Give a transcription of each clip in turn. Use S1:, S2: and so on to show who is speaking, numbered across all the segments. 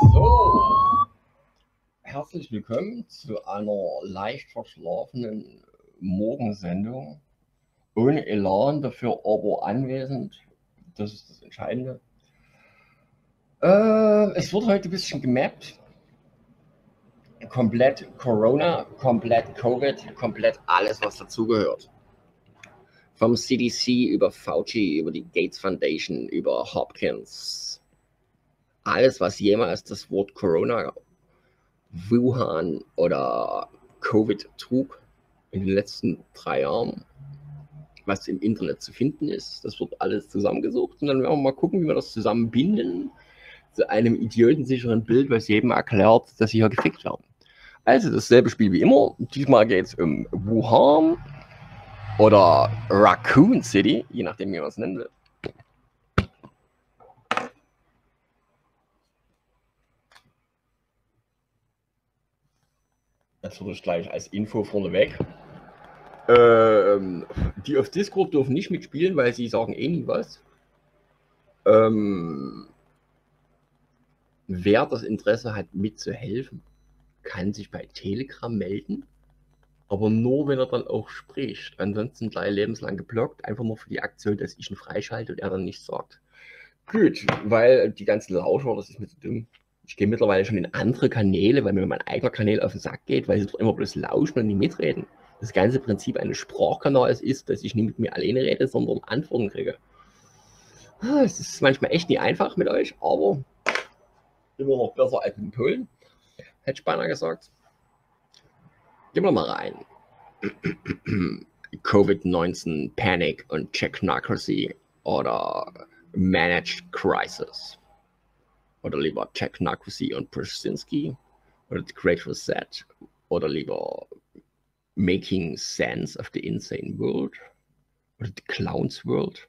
S1: So, herzlich willkommen zu einer leicht verschlafenen Morgensendung. Ohne Elan, dafür aber anwesend. Das ist das Entscheidende. Es wird heute ein bisschen gemappt. Komplett Corona, komplett Covid, komplett alles, was dazugehört. Vom CDC über Fauci, über die Gates Foundation, über Hopkins. Alles, was jemals das Wort Corona, Wuhan oder Covid trug in den letzten 3 Jahren, was im Internet zu finden ist, das wird alles zusammengesucht und dann werden wir mal gucken, wie wir das zusammenbinden zu einem idiotensicheren Bild, was jedem erklärt, dass sie hier gefickt werden. Also dasselbe Spiel wie immer. Diesmal geht es um Wuhan oder Raccoon City, je nachdem, wie man es nennen will. Das würde ich gleich als Info vorneweg. Die auf Discord dürfen nicht mitspielen, weil sie sagen eh nie was. Wer das Interesse hat, mitzuhelfen, kann sich bei Telegram melden, aber nur, wenn er dann auch spricht. Ansonsten gleich lebenslang geblockt, einfach nur für die Aktion, dass ich ihn freischalte und er dann nichts sagt. Gut, weil die ganzen Lauscher, das ist mir zu dumm. Ich gehe mittlerweile schon in andere Kanäle, weil mir mein eigener Kanal auf den Sack geht, weil sie doch immer bloß lauschen und nicht mitreden. Das ganze Prinzip eines Sprachkanals ist, dass ich nicht mit mir alleine rede, sondern Antworten kriege. Es ist manchmal echt nicht einfach mit euch, aber immer noch besser als mit Polen. Hätte ich beinahe gesagt. Gehen wir mal rein. Covid-19 Panic und Technocracy oder Managed Crisis. Oder lieber Technocracy und Brzezinski oder The Great Reset oder lieber Making Sense of the Insane World oder The Clown's World.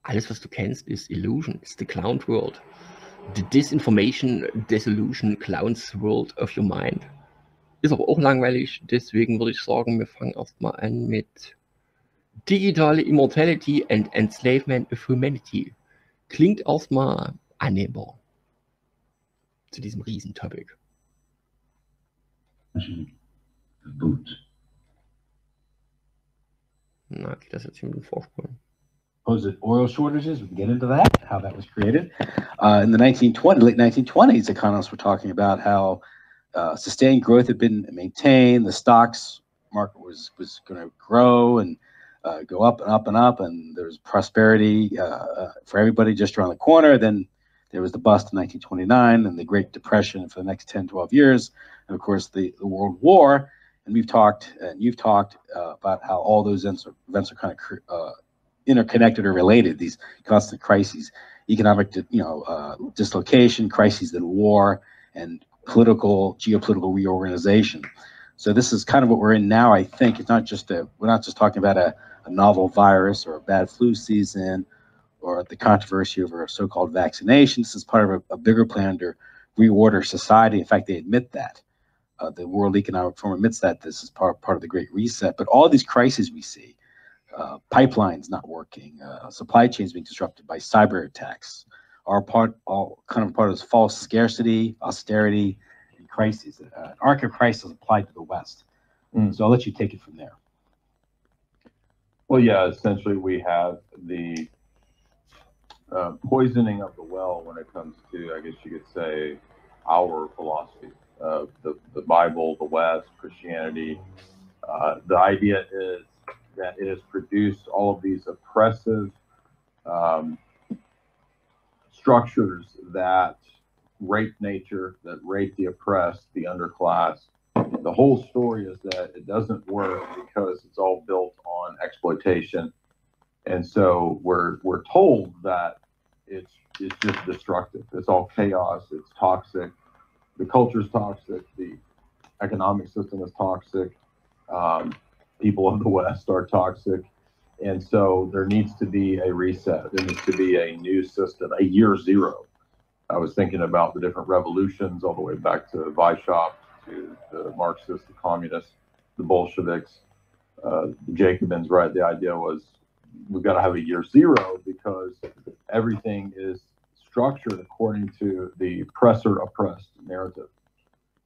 S1: Alles, was du kennst, ist Illusion, ist The Clown World. The Disinformation, Disillusion, Clown's World of your mind. Ist aber auch langweilig, deswegen würde ich sagen, wir fangen erstmal an mit Digitale Immortality and Enslavement of Humanity. Klingt erstmal annehmbar zu diesem Riesentopic.
S2: Boot.
S1: Na, geht das jetzt hier mit dem Vorsprung?
S2: Was it oil shortages? We can get into that, how that was created. In the late 1920s, economists were talking about how sustained growth had been maintained. The stocks market was going to grow and go up and up and up, and there was prosperity for everybody just around the corner. Then there was the bust in 1929 and the Great Depression for the next 10, 12 years. And of course, the World War. And we've talked, and you've talked about how all those events are kind of interconnected or related, these constant crises, economic, dislocation, crises in war, and geopolitical reorganization. So this is kind of what we're in now. I think it's not just we're not just talking about a novel virus or a bad flu season or the controversy over so-called vaccinations. This is part of a bigger plan to reorder society. In fact, they admit that. The World Economic Forum admits that this is part of the Great Reset. But all these crises we see, pipelines not working, supply chains being disrupted by cyber attacks, are all kind of part of this false scarcity, austerity, and crises. An arc of crisis applied to the West. So I'll let you take it from there.
S3: Well, yeah, essentially we have the poisoning of the well when it comes to, I guess you could say, our philosophy. The Bible, the West, Christianity. The idea is that it has produced all of these oppressive structures that rape nature, that rape the oppressed, the underclass. The whole story is that it doesn't work because it's all built on exploitation. And so we're told that it's just destructive. It's all chaos. It's toxic. The culture is toxic. The economic system is toxic. People of the West are toxic. And so there needs to be a reset. There needs to be a new system, a year zero. I was thinking about the different revolutions all the way back to Weishaupt, to the Marxists, the communists, the Bolsheviks, the Jacobins, right? The idea was we've got to have a year zero because everything is structured according to the oppressor-oppressed narrative.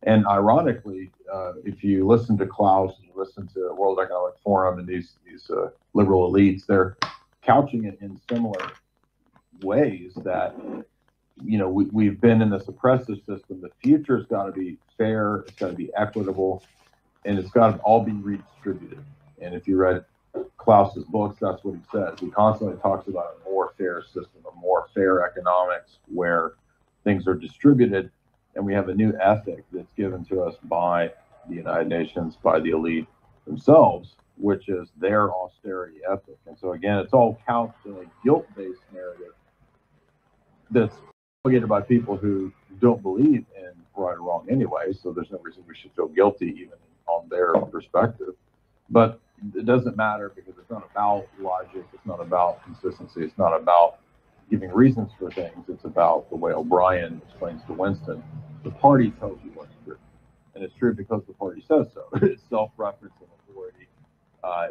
S3: And ironically, if you listen to Klaus and you listen to World Economic Forum and these liberal elites, they're couching it in similar ways that, you know, we've been in this oppressive system. The future's got to be fair, it's got to be equitable, and it's got to all be redistributed. And if you read Klaus's books, that's what he says. He constantly talks about a more fair system, a more fair economics where things are distributed, and we have a new ethic that's given to us by the United Nations, by the elite themselves, which is their austerity ethic. And so again, it's all couched in a guilt-based narrative that's propagated by people who don't believe in right or wrong anyway, so there's no reason we should feel guilty even on their perspective. But it doesn't matter because it's not about logic, it's not about consistency, it's not about giving reasons for things. It's about the way O'Brien explains to Winston, the party tells you what's true. And it's true because the party says so. It's self-referencing authority.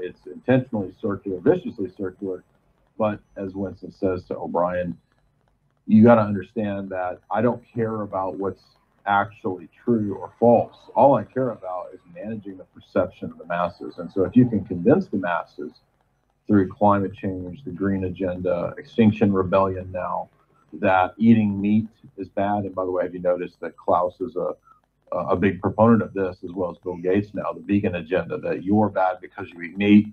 S3: It's intentionally circular, viciously circular. But as Winston says to O'Brien, you got to understand that I don't care about what's actually true or false. All I care about is managing the perception of the masses. And so if you can convince the masses through climate change, the green agenda, Extinction Rebellion now, that eating meat is bad. And by the way, have you noticed that Klaus is a big proponent of this, as well as Bill Gates now, the vegan agenda, that you're bad because you eat meat.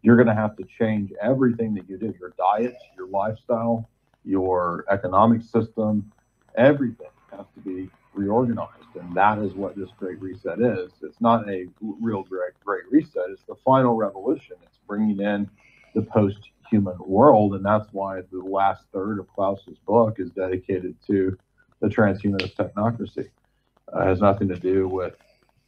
S3: You're going to have to change everything that you do, your diet, your lifestyle, your economic system, everything has to be reorganized. And that is what this Great Reset is. It's not a real great reset. It's the final revolution. It's bringing in the post-human world. And that's why the last third of Klaus's book is dedicated to the transhumanist technocracy. It has nothing to do with,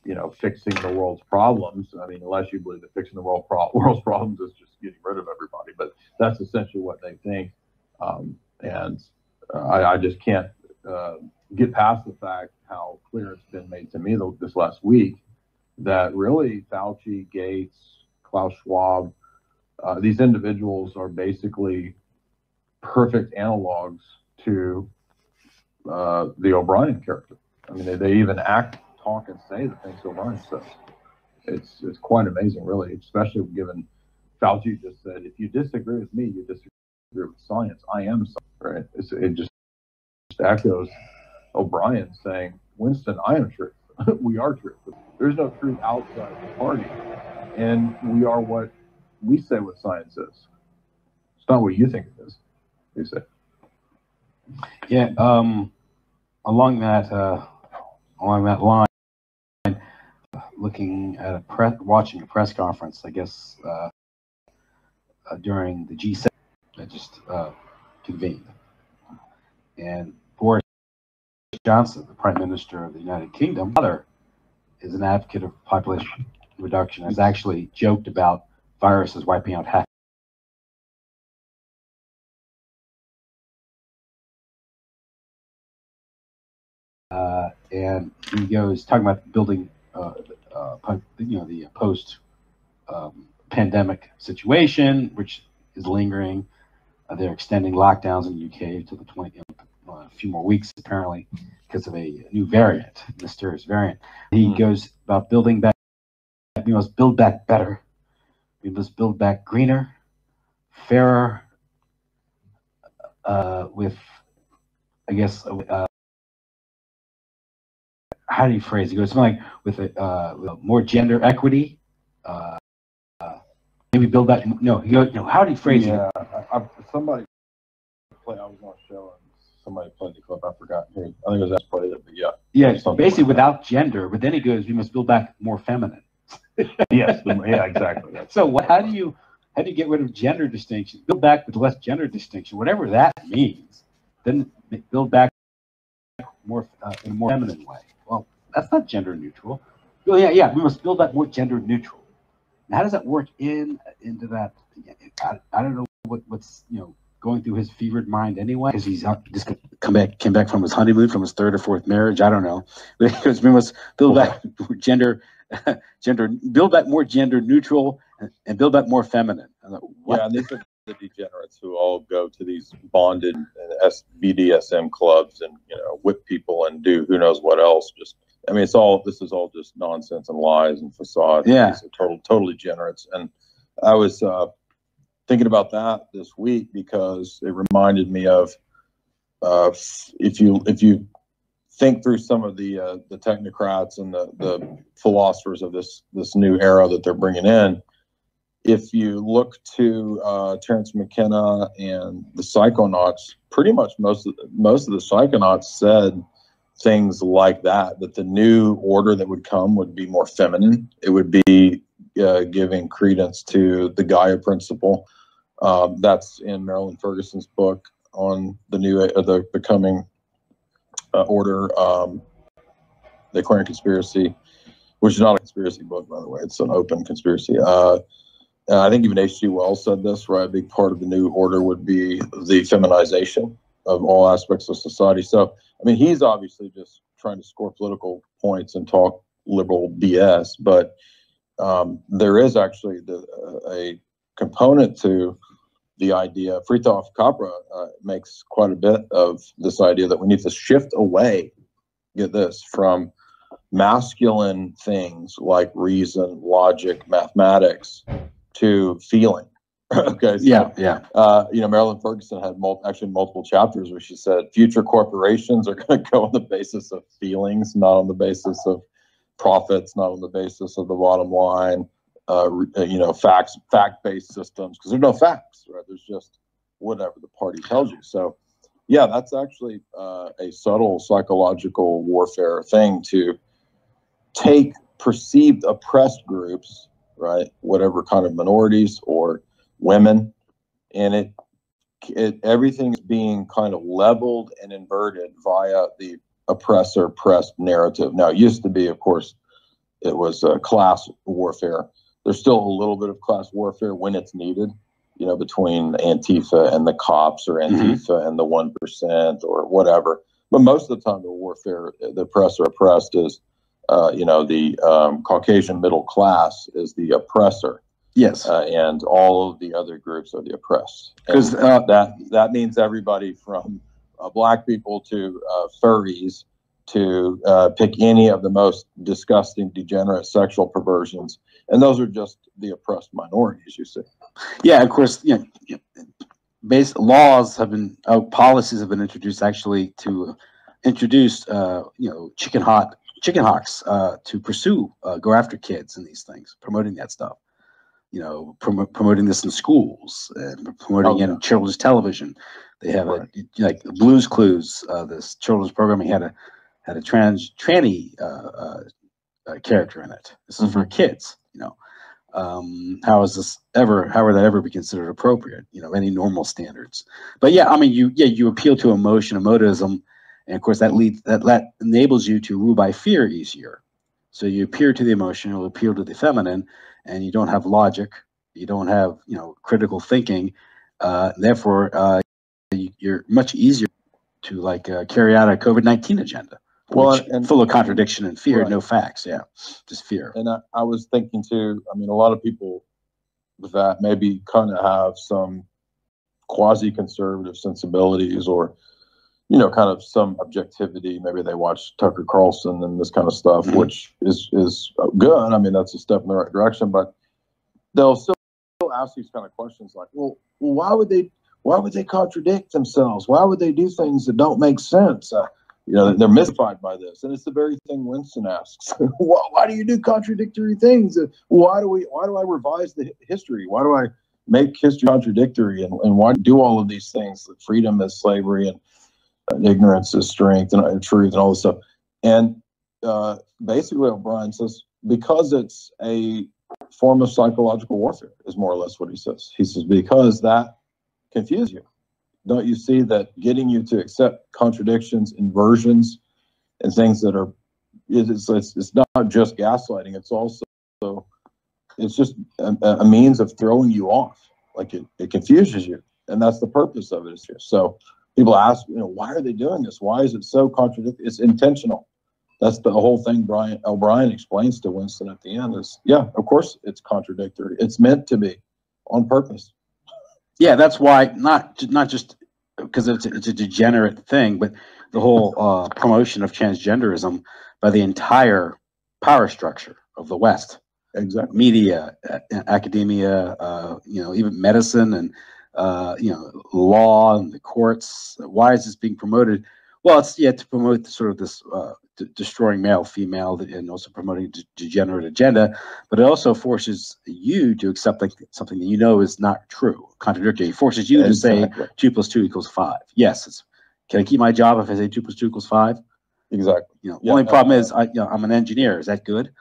S3: you know, fixing the world's problems. I mean, unless you believe that fixing the world's problems is just getting rid of everybody. But that's essentially what they think. I just can't get past the fact how clear it's been made to me this last week that really Fauci, Gates, Klaus Schwab, these individuals are basically perfect analogs to the O'Brien character. I mean, they even act, talk, and say the things O'Brien says. It's quite amazing, really, especially given Fauci just said, if you disagree with me, you disagree with science. I am science, right? It just echoes O'Brien saying, Winston, I am truth. We are truth. There's no truth outside the party. And we are what we say what science is. It's not what you think it is, you say.
S2: Yeah, along that line, looking at watching a press conference, I guess, during the G7 that just convened. And Boris Johnson, the Prime Minister of the United Kingdom, father is an advocate of population reduction, has actually joked about viruses wiping out half. And he goes talking about building, the post-pandemic situation, which is lingering. They're extending lockdowns in the UK to the a few more weeks, apparently, because of a new variant, mysterious variant. He goes about building back. We must build back better. We must build back greener, fairer, with, I guess, how do you phrase it? He goes something like with more gender equity. Maybe build back. No, he goes. No, how do you phrase it?
S3: Somebody played. I was on a show and somebody played the clip. I forgot. I think it was us played it, but yeah.
S2: Yeah, basically like without gender. But then he goes, "We must build back more feminine."
S3: Yes. Yeah. Exactly.
S2: So how do you get rid of gender distinction? Build back with less gender distinction, whatever that means. Then build back more in a more feminine way. Well, that's not gender neutral. Well, yeah. We must build back more gender neutral. And how does that work into that? I don't know what's going through his fevered mind anyway, because he's just came back from his honeymoon, from his third or fourth marriage. I don't know, because we must build back build back more gender neutral and build back more feminine.
S3: Yeah, and these are the degenerates who all go to these bonded and BDSM clubs and, you know, whip people and do who knows what else. Just, I mean, this is all just nonsense and lies and facade.
S2: Yeah.
S3: It's totally degenerates. And I was thinking about that this week because it reminded me of if you think through some of the technocrats and the philosophers of this new era that they're bringing in. If you look to Terence McKenna and the psychonauts, pretty much most of the psychonauts said things like that the new order that would come would be more feminine. It would be giving credence to the Gaia principle. That's in Marilyn Ferguson's book on the becoming order, the Aquarian conspiracy, which is not a conspiracy book, by the way. It's an open conspiracy. I think even H.G. Wells said this, right? A big part of the new order would be the feminization of all aspects of society. So, I mean, he's obviously just trying to score political points and talk liberal BS, but there is actually a component to the idea. Fritjof Capra makes quite a bit of this idea that we need to shift away, get this, from masculine things like reason, logic, mathematics, to feeling. Okay. So, you know, Marilyn Ferguson had multiple chapters where she said future corporations are going to go on the basis of feelings, not on the basis of profits, not on the basis of the bottom line. You know, fact-based systems, because there's no facts, right? There's just whatever the party tells you. So, yeah, that's actually a subtle psychological warfare thing to take perceived oppressed groups, right, whatever kind of minorities or women, and everything is being kind of leveled and inverted via the oppressor-oppressed narrative. Now, it used to be, of course, it was class warfare. There's still a little bit of class warfare when it's needed, you know, between Antifa and the cops, or Antifa and the 1% or whatever. But most of the time, the warfare, the oppressor-oppressed is, you know, the Caucasian middle class is the oppressor.
S2: Yes.
S3: And all of the other groups are the oppressed.
S2: Because
S3: that means everybody from black people to furries to pick any of the most disgusting, degenerate sexual perversions. And those are just the oppressed minorities, you see.
S2: Yeah, of course, you know, laws have been, policies have been introduced actually to introduce, you know, chicken hawks to pursue, go after kids and these things, promoting that stuff. You know, promoting this in schools and promoting in children's television. They have like Blue's Clues, this children's programming had a tranny character in it. This is for kids, you know. How would that ever be considered appropriate? You know, any normal standards. But yeah, I mean, you appeal to emotion, emotism, and of course that enables you to rule by fear easier. So you appeal to the emotional, appeal to the feminine, and you don't have logic, you don't have, you know, critical thinking. Therefore, you're much easier to like carry out a COVID-19 agenda. Well, and full of contradiction and fear, no facts. Yeah, just fear.
S3: And I was thinking too, I mean, a lot of people that maybe kind of have some quasi-conservative sensibilities, or, you know, kind of some objectivity. Maybe they watch Tucker Carlson and this kind of stuff, which is good. I mean, that's a step in the right direction, but they'll still ask these kind of questions like, well, why would they contradict themselves? Why would they do things that don't make sense? You know, they're mystified by this, and it's the very thing Winston asks: why do you do contradictory things? Why do I revise the history? Why do I make history contradictory? And why do all of these things? That freedom is slavery, and ignorance is strength, and truth, and all this stuff. And basically, O'Brien says because it's a form of psychological warfare, is more or less what he says. He says because that confuses you. Don't you see that getting you to accept contradictions, inversions, and things that are, it's not just gaslighting. It's also, it's just a means of throwing you off. Like it confuses you, and that's the purpose of it. Is here. So people ask, you know, why are they doing this? Why is it so contradictory? It's intentional. That's the whole thing. O'Brien explains to Winston at the end is, yeah, of course it's contradictory. It's meant to be on purpose.
S2: Yeah, that's why not just because it's a degenerate thing, but the whole promotion of transgenderism by the entire power structure of the West.
S3: Exactly.
S2: Media, academia, even medicine and, law and the courts. Why is this being promoted? Well, it's to promote sort of this destroying male, female, and also promoting a degenerate agenda, but it also forces you to accept something that you know is not true, contradictory. It forces you to say 2 + 2 = 5. Yes, can I keep my job if I say 2 + 2 = 5?
S3: Exactly.
S2: Only problem is I'm an engineer. Is that good?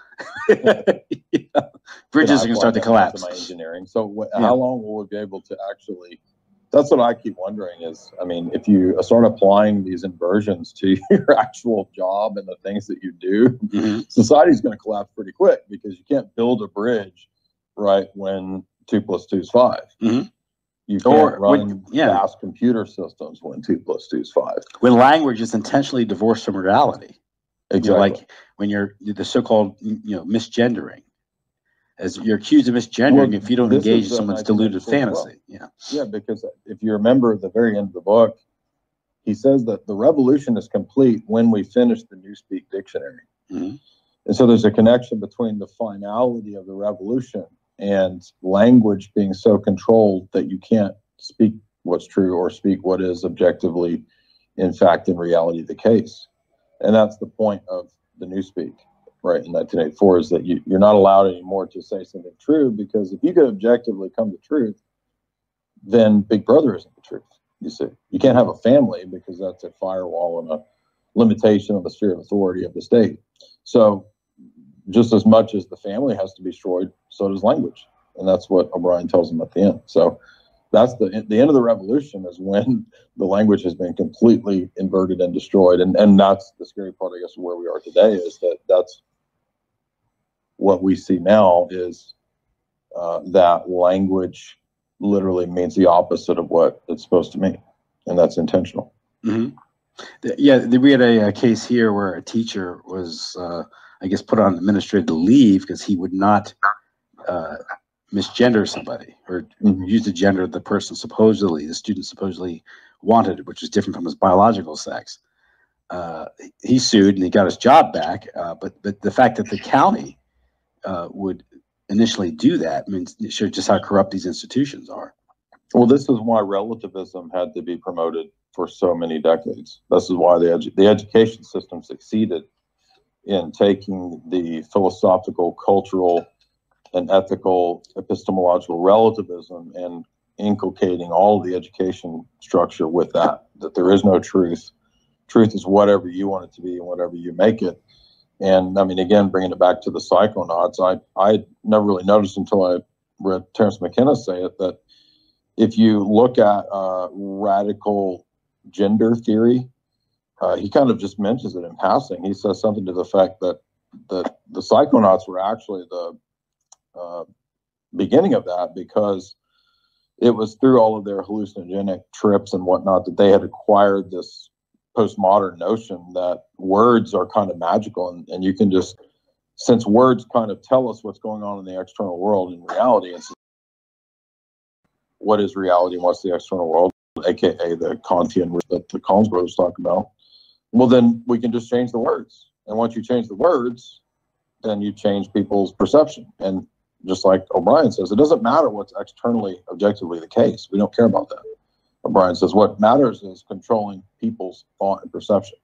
S2: Bridges are going to start to collapse.
S3: My engineering. So how long will we be able to actually? That's what I keep wondering is, I mean, if you start applying these inversions to your actual job and the things that you do, society's going to collapse pretty quick, because you can't build a bridge, right, when 2 + 2 = 5. You can't run fast computer systems when 2 + 2 = 5.
S2: When language is intentionally divorced from reality.
S3: Exactly.
S2: Like when you're the so-called, misgendering. As you're accused of misgendering if you don't engage in someone's deluded fantasy.
S3: Yeah, because if you remember at the very end of the book, he says that the revolution is complete when we finish the Newspeak dictionary. And so there's a connection between the finality of the revolution and language being so controlled that you can't speak what's true or speak what is objectively, in fact, in reality, the case. And that's the point of the Newspeak. Right, in 1984, is that you're not allowed anymore to say something true, because if you could objectively come to truth, then Big Brother isn't the truth. You see, you can't have a family because that's a firewall and a limitation of the sphere of authority of the state. So just as much as the family has to be destroyed, so does language. And that's what O'Brien tells them at the end. So that's the end of the revolution, is when the language has been completely inverted and destroyed. And that's the scary part, I guess, of where we are today, is that's what we see now, is that language literally means the opposite of what it's supposed to mean. And that's intentional.
S2: Yeah, we had a case here where a teacher was, I guess, put on administrative leave because he would not misgender somebody, or use the gender the student supposedly wanted, which is different from his biological sex. He sued and he got his job back, but the fact that the county would initially do that means it shows just how corrupt these institutions are.
S3: Well, this is why relativism had to be promoted for so many decades. This is why the education system succeeded in taking the philosophical, cultural, and ethical epistemological relativism and inculcating all of the education structure with that there is no truth. Truth is whatever you want it to be and whatever you make it. And I mean, again, bringing it back to the psychonauts, I never really noticed until I read Terence McKenna say it, that if you look at radical gender theory, he kind of just mentions it in passing. He says something to the fact that the psychonauts were actually the beginning of that, because it was through all of their hallucinogenic trips and whatnot that they had acquired this postmodern notion that words are kind of magical, and you can just, since words kind of tell us what's going on in the external world, in reality, it's what is reality and what's the external world, aka the Kantian that the Collins brothers talk about. Well, then we can just change the words, and once you change the words, then you change people's perception. And just like O'Brien says, it doesn't matter what's externally, objectively the case. We don't care about that. O'Brien says what matters is controlling people's thought and perception,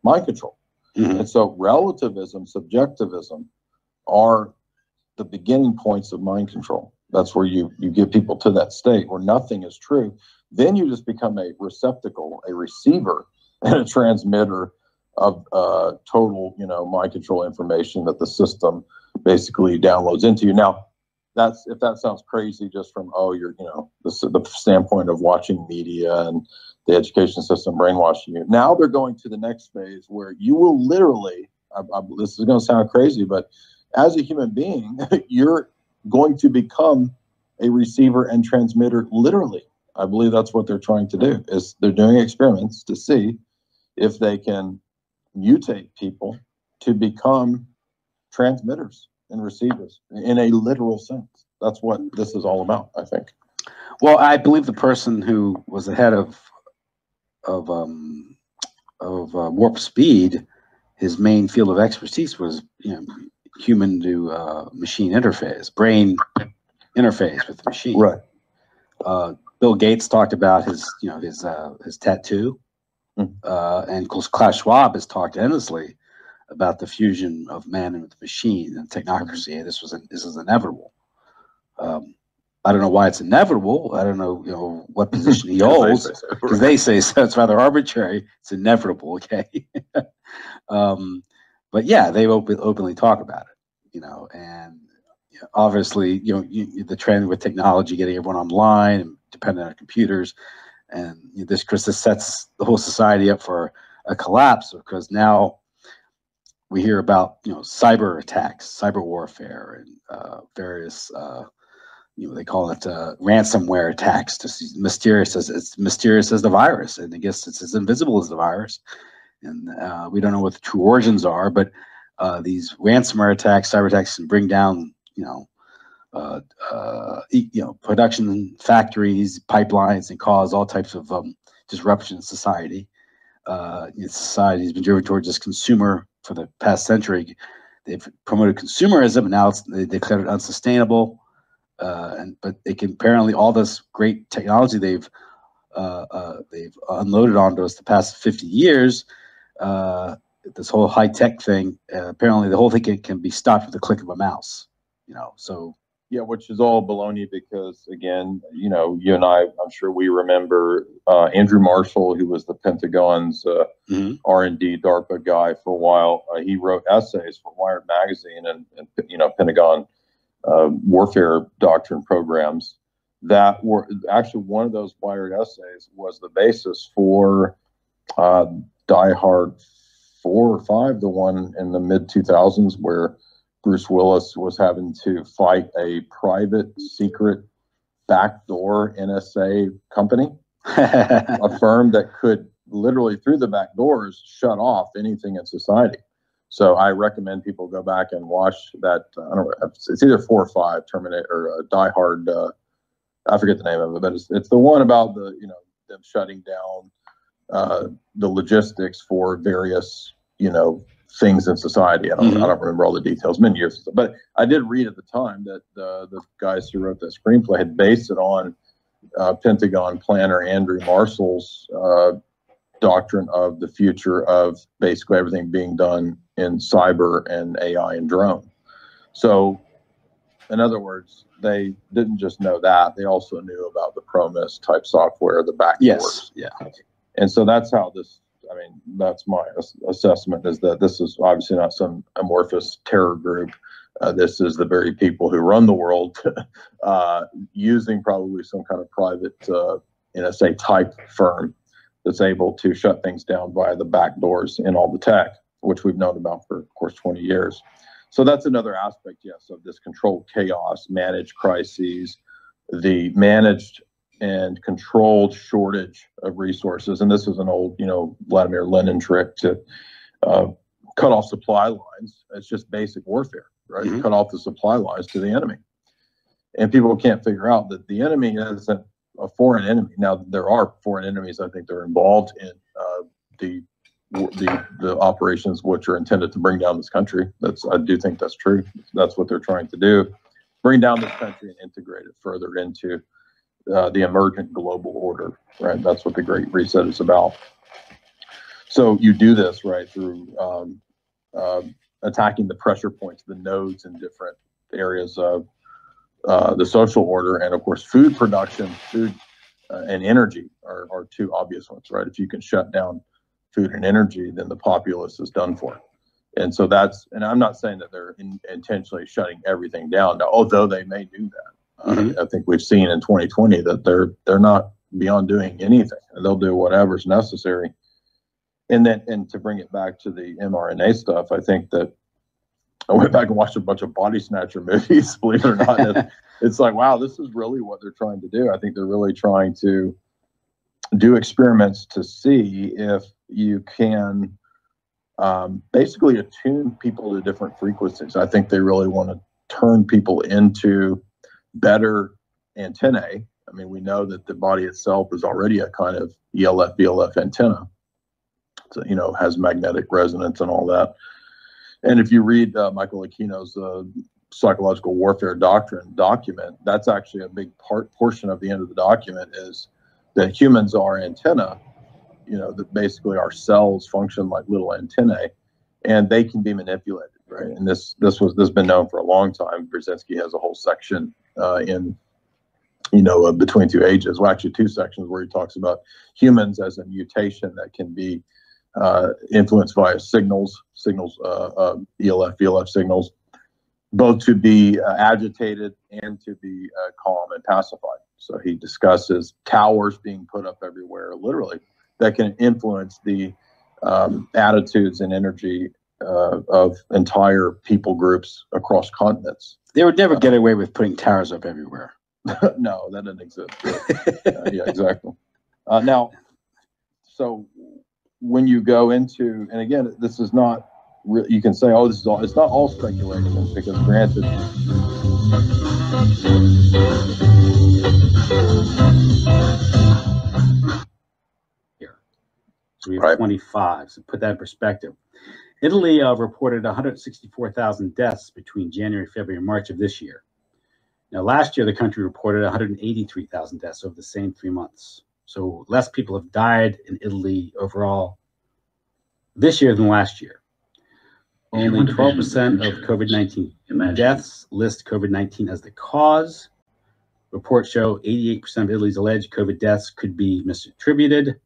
S3: mind control. And so relativism, subjectivism are the beginning points of mind control. That's where you get people to that state where nothing is true. Then you just become a receptacle, a receiver, and a transmitter of total, mind control information that the system basically downloads into you. Now, if that sounds crazy just from the standpoint of watching media and the education system brainwashing you. Now they're going to the next phase where you will literally, this is going to sound crazy, but as a human being, you're going to become a receiver and transmitter literally. I believe that's what they're trying to do, is they're doing experiments to see if they can mutate people to become transmitters and receivers in a literal sense. That's what this is all about, I think.
S2: Well, I believe the person who was the head of warp speed, his main field of expertise was, you know, human to machine interface, brain interface with the machine.
S3: Right.
S2: Bill Gates talked about his, you know, his tattoo, and of course Klaus Schwab has talked endlessly about the fusion of man and machine and technocracy. This is inevitable. I don't know why it's inevitable. I don't know, you know, what position he holds, because they say so. It's rather arbitrary. It's inevitable. Okay. But yeah, they openly talk about it, you know, and you know, obviously, you know, the trend with technology, getting everyone online and dependent on computers, and you know, this sets the whole society up for a collapse, because now we hear about, you know, cyber attacks, cyber warfare, and various, you know, they call it ransomware attacks. Just mysterious as the virus, and I guess it's as invisible as the virus. And we don't know what the true origins are, but these ransomware attacks, cyber attacks, can bring down, you know, production factories, pipelines, and cause all types of disruption in society. Society has been driven towards this consumer for the past century. They've promoted consumerism, and now they declared it unsustainable. But they can apparently, all this great technology they've unloaded onto us the past 50 years. This whole high tech thing, apparently the whole thing can be stopped with the click of a mouse. You know, so.
S3: Yeah, which is all baloney, because again, you know, you and I, I'm sure we remember Andrew Marshall, who was the Pentagon's R&D DARPA guy for a while. He wrote essays for Wired magazine and you know, Pentagon warfare doctrine programs that were actually, one of those Wired essays was the basis for Die Hard 4 or 5, the one in the mid 2000s where Bruce Willis was having to fight a private, secret, backdoor NSA company, a firm that could literally, through the back doors, shut off anything in society. So I recommend people go back and watch that. I don't know, it's either 4 or 5, Terminator or Die Hard. I forget the name of it, but it's the one about the, you know, them shutting down the logistics for various, you know, things in society. I don't remember all the details, many years ago, but I did read at the time that the guys who wrote the screenplay had based it on Pentagon planner Andrew Marshall's doctrine of the future of basically everything being done in cyber and AI and drone. So in other words, they didn't just know that, they also knew about the Promise type software, the backdoors.
S2: Yes. Yeah.
S3: And so that's how this, I mean, that's my assessment, is that this is obviously not some amorphous terror group. This is the very people who run the world using probably some kind of private NSA type firm that's able to shut things down via the back doors in all the tech, which we've known about for, of course, 20 years. So that's another aspect, yes, of this controlled chaos, managed crises, the managed and controlled shortage of resources. And this is an old, you know, Vladimir Lenin trick to cut off supply lines. It's just basic warfare, right? You cut off the supply lines to the enemy. And people can't figure out that the enemy isn't a foreign enemy. Now, there are foreign enemies, I think, that are involved in the operations which are intended to bring down this country. I do think that's true. That's what they're trying to do. Bring down this country and integrate it further into the emergent global order, right? That's what the Great Reset is about. So you do this, right, through attacking the pressure points, the nodes in different areas of the social order. And of course, food production, food and energy are two obvious ones, right? If you can shut down food and energy, then the populace is done for. And so that's, and I'm not saying that they're intentionally shutting everything down, now, although they may do that. I think we've seen in 2020 that they're not beyond doing anything, and they'll do whatever's necessary. And then, and to bring it back to the mRNA stuff, I think that I went back and watched a bunch of body snatcher movies, believe it or not. It's like, wow, this is really what they're trying to do. I think they're really trying to do experiments to see if you can basically attune people to different frequencies. I think they really want to turn people into better antennae I mean, we know that the body itself is already a kind of ELF, VLF antenna. So, you know, has magnetic resonance and all that. And if you read Michael Aquino's psychological warfare doctrine document, that's actually a big portion of the end of the document is that humans are antenna, you know, that basically our cells function like little antennae, and they can be manipulated, right? And this has been known for a long time. Brzezinski has a whole section in, you know, Between Two Ages, well, actually 2 sections where he talks about humans as a mutation that can be influenced via signals, ELF, VLF signals, both to be agitated and to be calm and pacified. So he discusses towers being put up everywhere, literally, that can influence the attitudes and energy of entire people groups across continents.
S2: They would never get away with putting towers up everywhere.
S3: No, that doesn't exist. Yeah, exactly. Now, so when you go into, and again, this is not, you can say, oh, this is all, it's not all speculation, because granted,
S2: here. So we have 25. So put that in perspective. Italy reported 164,000 deaths between January, February, and March of this year. Now, last year, the country reported 183,000 deaths over the same 3 months. So less people have died in Italy overall this year than last year. Only 12% of COVID-19 deaths list COVID-19 as the cause. Reports show 88% of Italy's alleged COVID deaths could be misattributed.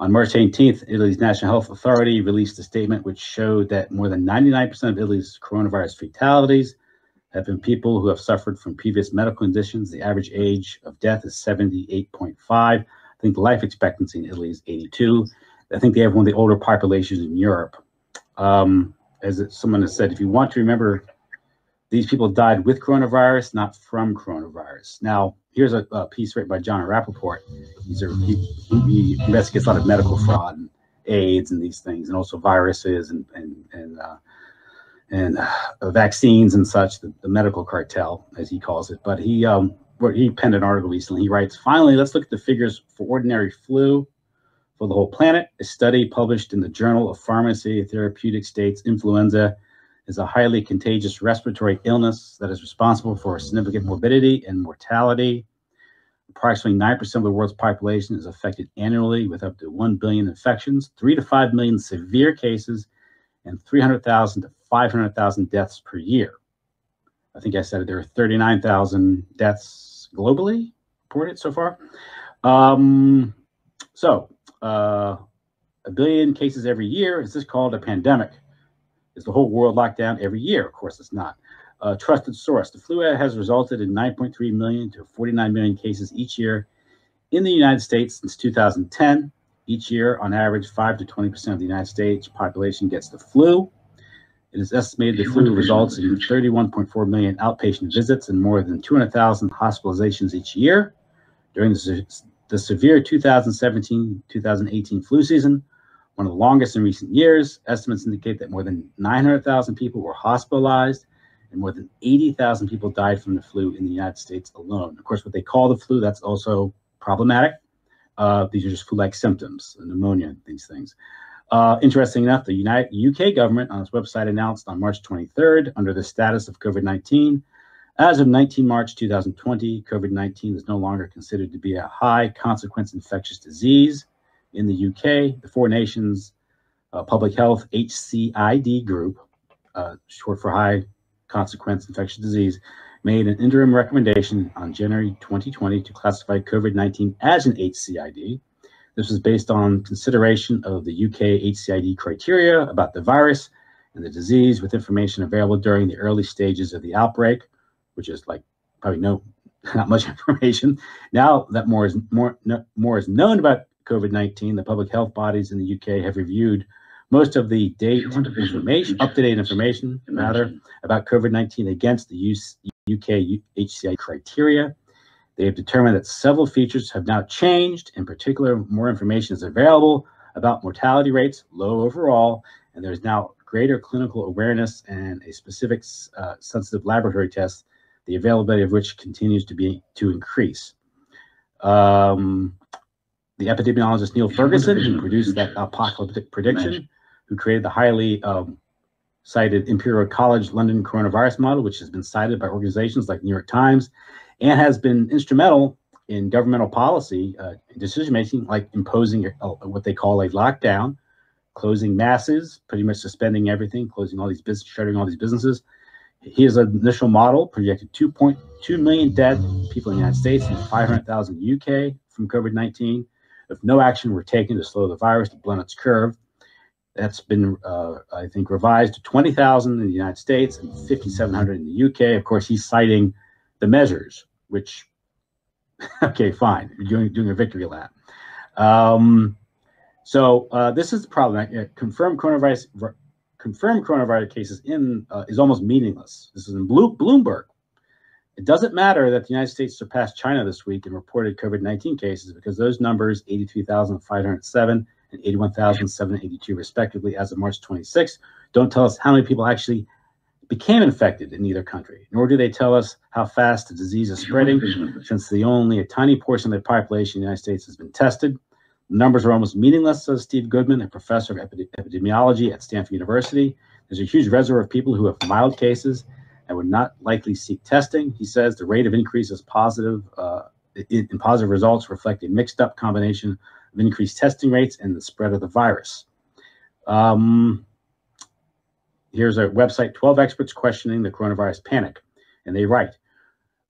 S2: On March 18th, Italy's National Health Authority released a statement which showed that more than 99% of Italy's coronavirus fatalities have been people who have suffered from previous medical conditions. The average age of death is 78.5. I think the life expectancy in Italy is 82. I think they have one of the older populations in Europe. As someone has said, if you want to remember, these people died with coronavirus, not from coronavirus. Now, here's a piece written by John Rappaport. He investigates a lot of medical fraud and AIDS and these things, and also viruses and vaccines and such, the medical cartel, as he calls it. But he penned an article recently. He writes, finally, let's look at the figures for ordinary flu for the whole planet. A study published in the Journal of Pharmacy Therapeutic states influenza is a highly contagious respiratory illness that is responsible for significant morbidity and mortality. Approximately 9% of the world's population is affected annually with up to 1 billion infections, 3 to 5 million severe cases, and 300,000 to 500,000 deaths per year. I think I said there are 39,000 deaths globally reported so far. A billion cases every year. Is this called a pandemic? Is the whole world locked down every year? Of course it's not. Trusted source. The flu has resulted in 9.3 million to 49 million cases each year in the United States since 2010. Each year, on average, 5 to 20% of the United States population gets the flu. It is estimated the flu results in 31.4 million outpatient visits and more than 200,000 hospitalizations each year. During the severe 2017-2018 flu season, one of the longest in recent years, estimates indicate that more than 900,000 people were hospitalized and more than 80,000 people died from the flu in the United States alone. Of course, what they call the flu, that's also problematic. These are just flu-like symptoms, pneumonia, these things. Interesting enough, the UK government on its website announced on March 23rd, under the status of COVID-19, as of 19 March 2020, COVID-19 is no longer considered to be a high consequence infectious disease. In the UK, the Four Nations Public Health HCID group, short for high consequence infectious disease, made an interim recommendation on January 2020 to classify COVID-19 as an HCID. This was based on consideration of the UK HCID criteria about the virus and the disease, with information available during the early stages of the outbreak, which is like probably not much information. Now that more is known about COVID-19, the public health bodies in the UK have reviewed most of the up-to-date information about COVID-19 against the UK HCID criteria. They have determined that several features have now changed. In particular, more information is available about mortality rates, low overall, and there's now greater clinical awareness and a specific sensitive laboratory test, the availability of which continues to increase. The epidemiologist Neil Ferguson, who produced that apocalyptic prediction, who created the highly cited Imperial College London coronavirus model, which has been cited by organizations like New York Times and has been instrumental in governmental policy decision-making, like imposing what they call a lockdown, closing masses, pretty much suspending everything, closing all these businesses, shuttering all these businesses. His initial model projected 2.2 million dead people in the United States and 500,000 UK from COVID-19. If no action were taken to slow the virus to blunt its curve, that's been, I think, revised to 20,000 in the United States and 5,700 in the UK. Of course, he's citing the measures, which, okay, fine, you're doing a victory lap. This is the problem. Confirmed coronavirus cases is almost meaningless. This is in Bloomberg. It doesn't matter that the United States surpassed China this week in reported COVID-19 cases, because those numbers, 83,507 and 81,782 respectively as of March 26, don't tell us how many people actually became infected in either country, nor do they tell us how fast the disease is spreading, since only a tiny portion of the population in the United States has been tested. The numbers are almost meaningless, says Steve Goodman, a professor of epidemiology at Stanford University. There's a huge reservoir of people who have mild cases and would not likely seek testing. He says the rate of increase is positive, in positive results reflect a mixed up combination of increased testing rates and the spread of the virus. Here's a website, 12 experts questioning the coronavirus panic. And they write,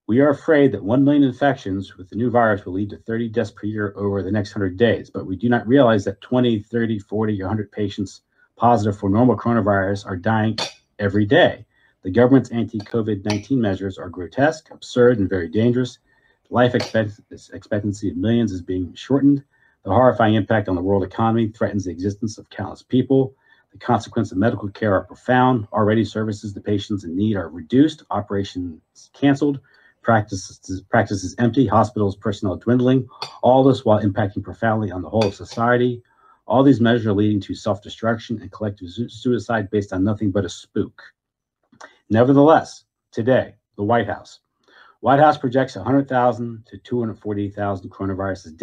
S2: we are afraid that 1 million infections with the new virus will lead to 30 deaths per year over the next 100 days. But we do not realize that 20, 30, 40, or 100 patients positive for normal coronavirus are dying every day. The government's anti-COVID-19 measures are grotesque, absurd, and very dangerous. Life expectancy of millions is being shortened. The horrifying impact on the world economy threatens the existence of countless people. The consequences of medical care are profound. Already services to patients in need are reduced, operations canceled, practices empty, hospitals personnel dwindling, all this while impacting profoundly on the whole of society. All these measures are leading to self-destruction and collective suicide based on nothing but a spook. Nevertheless, today, the White House projects 100,000 to 240,000 coronavirus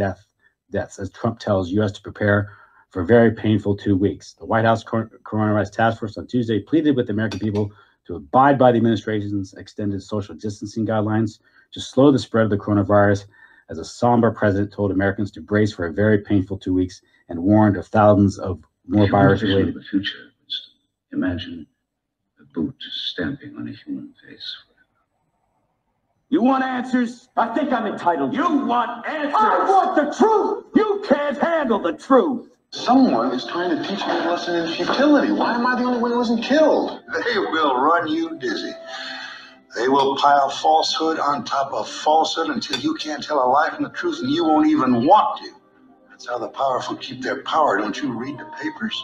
S2: deaths as Trump tells U.S. to prepare for a very painful 2 weeks. The White House Coronavirus Task Force on Tuesday pleaded with the American people to abide by the administration's extended social distancing guidelines to slow the spread of the coronavirus, as a somber president told Americans to brace for a very painful 2 weeks and warned of thousands of more virus-related.
S4: The future. Imagine a boot stamping on a human face.
S5: You want answers? I think I'm entitled. You want answers? I want the truth. You can't handle the truth.
S6: Someone is trying to teach me a lesson in futility. Why am I the only one who wasn't killed?
S7: They will run you dizzy. They will pile falsehood on top of falsehood until you can't tell a lie from the truth, and you won't even want to. That's how the powerful keep their power. Don't you read the papers?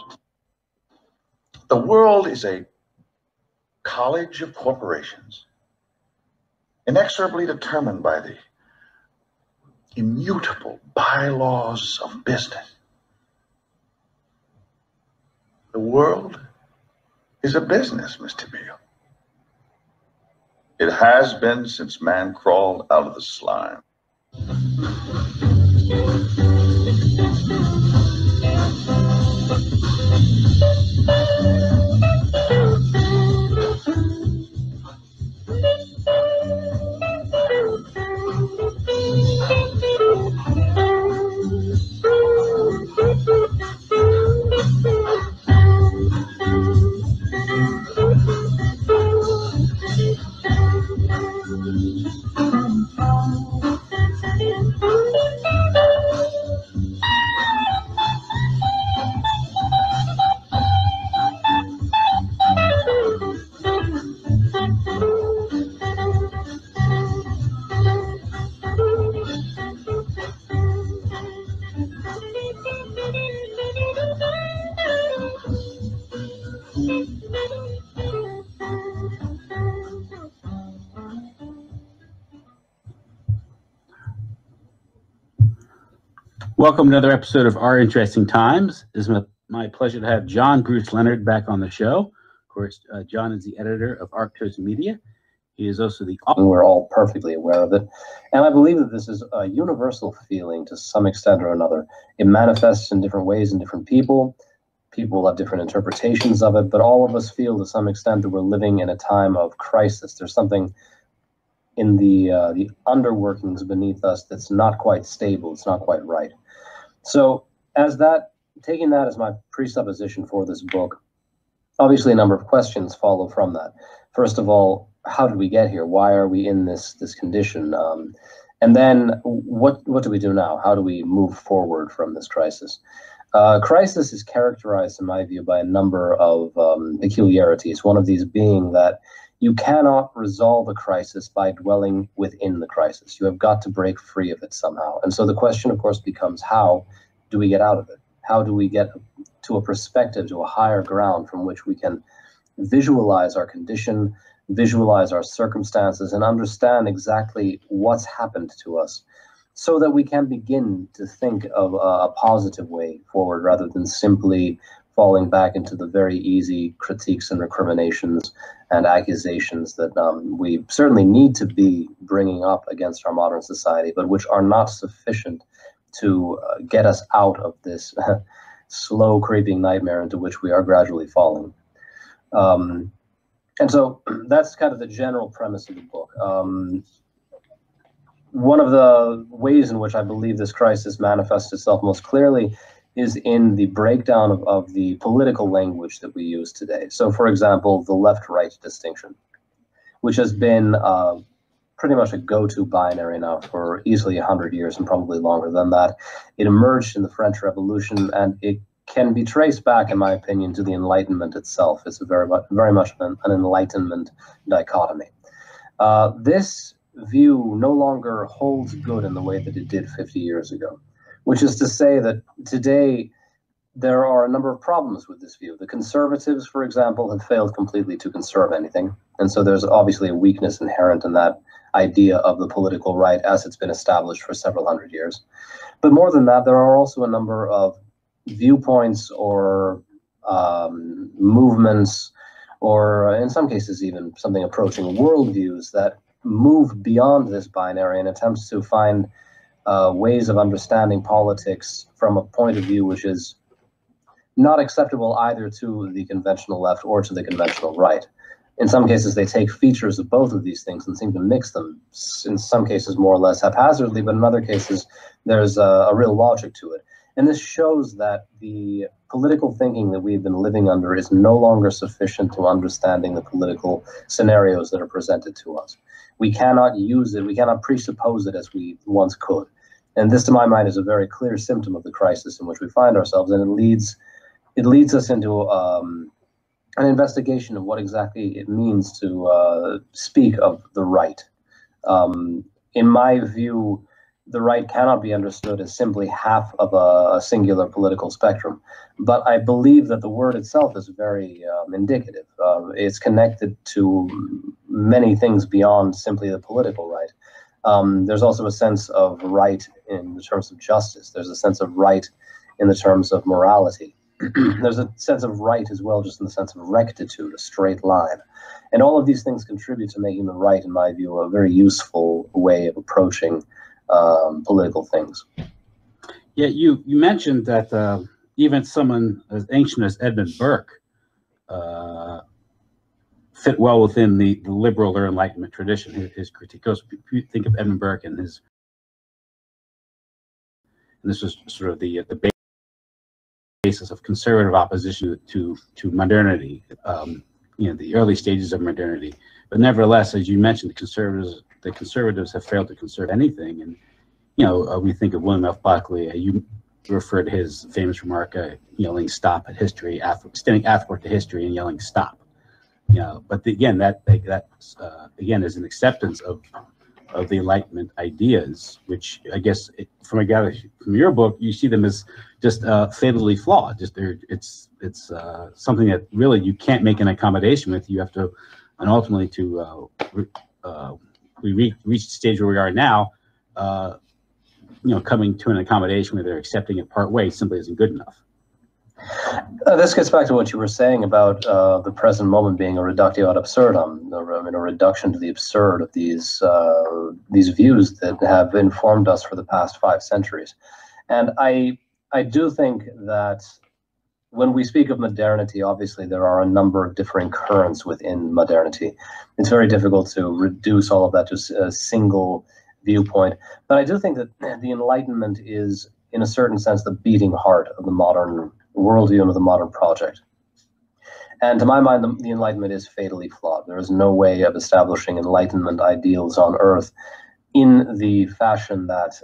S6: The world is a college of corporations, inexorably determined by the immutable bylaws of business. The world is a business, Mr. Beale. It has been since man crawled out of the slime.
S2: Welcome to another episode of Our Interesting Times. It is my pleasure to have John Bruce Leonard back on the show. Of course, John is the editor of Arctos Media. He is also the, and we're all perfectly aware of it. And I believe that this is a universal feeling to some extent or another. It manifests in different ways in different people. People have different interpretations of it, but all of us feel to some extent that we're living in a time of crisis. There's something in the underworkings beneath us that's not quite stable. It's not quite right. So taking that as my presupposition for this book, obviously a number of questions follow from that. First of all, how did we get here? Why are we in this condition? And then what do we do now? How do we move forward from this crisis? Crisis is characterized, in my view, by a number of peculiarities. One of these being that you cannot resolve a crisis by dwelling within the crisis. You have got to break free of it somehow. And so the question, of course, becomes, how do we get out of it? How do we get to a perspective, to a higher ground from which we can visualize our condition, visualize our circumstances, and understand exactly what's happened to us, so that we can begin to think of a positive way forward rather than simply falling back into the very easy critiques and recriminations and accusations that we certainly need to be bringing up against our modern society, but which are not sufficient to get us out of this slow creeping nightmare into which we are gradually falling. And so that's kind of the general premise of the book. One of the ways in which I believe this crisis manifests itself most clearly is in the breakdown of the political language that we use today. So, for example, the left-right distinction, which has been pretty much a go-to binary now for easily 100 years and probably longer than that. It emerged in the French Revolution, and it can be traced back, in my opinion, to the Enlightenment itself. It's very much an Enlightenment dichotomy. This view no longer holds good in the way that it did 50 years ago, which is to say that today there are a number of problems with this view. The conservatives, for example, have failed completely to conserve anything. And so there's obviously a weakness inherent in that idea of the political right as it's been established for several hundred years. But more than that, there are also a number of viewpoints or movements, or in some cases even something approaching worldviews that move beyond this binary and attempts to find ways of understanding politics from a point of view which is not acceptable either to the conventional left or to the conventional right. In some cases, they take features of both of these things and seem to mix them, in some cases more or less haphazardly, but in other cases, there's a real logic to it. And this shows that the political thinking that we've been living under is no longer sufficient to understanding the political scenarios that are presented to us. We cannot use it, we cannot presuppose it as we once could. And this, to my mind, is a very clear symptom of the crisis in which we find ourselves, and it leads us into an investigation of what exactly it means to speak of the right. In my view, the right cannot be understood as simply half of a singular political spectrum. But I believe that the word itself is very indicative. It's connected to many things beyond simply the political right. There's also a sense of right in the terms of justice. There's a sense of right in the terms of morality. There's a sense of right as well, just in the sense of rectitude, a straight line. And all of these things contribute to making the right, in my view, a very useful way of approaching political things.
S8: Yeah, you mentioned that even someone as ancient as Edmund Burke fit well within the liberal or Enlightenment tradition. His critique goes, think of Edmund Burke and his, and this was sort of the basis of conservative opposition to modernity, you know, the early stages of modernity. But nevertheless, as you mentioned, the conservatives have failed to conserve anything. And, you know, we think of William F. Buckley. You referred to his famous remark, yelling "stop" at history, standing athwart to history and yelling "stop." You know, but again, that again is an acceptance of the Enlightenment ideas, which I guess from your book, you see them as just fatally flawed. Just it's something that really you can't make an accommodation with. You have to, and ultimately to we reach the stage where we are now, you know, coming to an accommodation where they're accepting it part way simply isn't good enough.
S9: This gets back to what you were saying about the present moment being a reductio ad absurdum, a reduction to the absurd of these views that have informed us for the past 5 centuries. And I do think that when we speak of modernity, obviously there are a number of differing currents within modernity. It's very difficult to reduce all of that to a single viewpoint. But I do think that the Enlightenment is, in a certain sense, the beating heart of the modern worldview and of the modern project. And to my mind, the Enlightenment is fatally flawed. There is no way of establishing Enlightenment ideals on Earth in the fashion that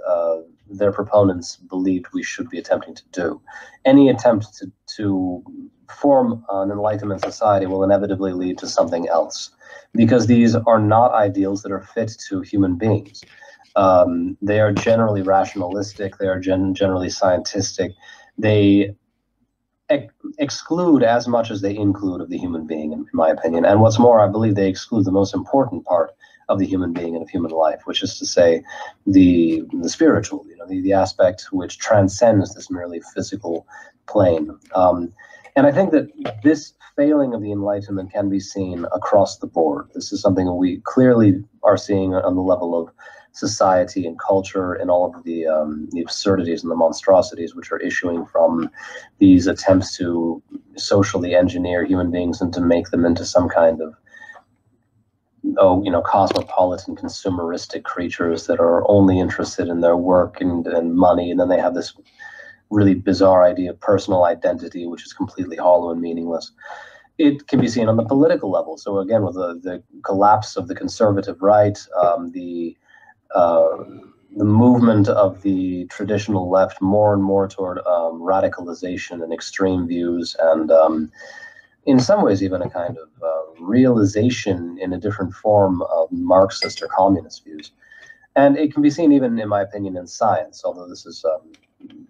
S9: their proponents believed we should be attempting to do. Any attempt to form an Enlightenment society will inevitably lead to something else, because these are not ideals that are fit to human beings. They are generally rationalistic, they are generally scientific. They exclude as much as they include of the human being, in my opinion. And what's more, I believe they exclude the most important part of the human being and of human life, which is to say the spiritual, the aspect which transcends this merely physical plane. And I think that this failing of the Enlightenment can be seen across the board. This is something that we clearly are seeing on the level of society and culture, and all of the absurdities and the monstrosities which are issuing from these attempts to socially engineer human beings and to make them into some kind of cosmopolitan consumeristic creatures that are only interested in their work and money. And then they have this really bizarre idea of personal identity, which is completely hollow and meaningless. It can be seen on the political level. So again, with the collapse of the conservative right, the movement of the traditional left more and more toward radicalization and extreme views, and in some ways even a kind of realization in a different form of Marxist or communist views. And it can be seen even, in my opinion, in science, although this is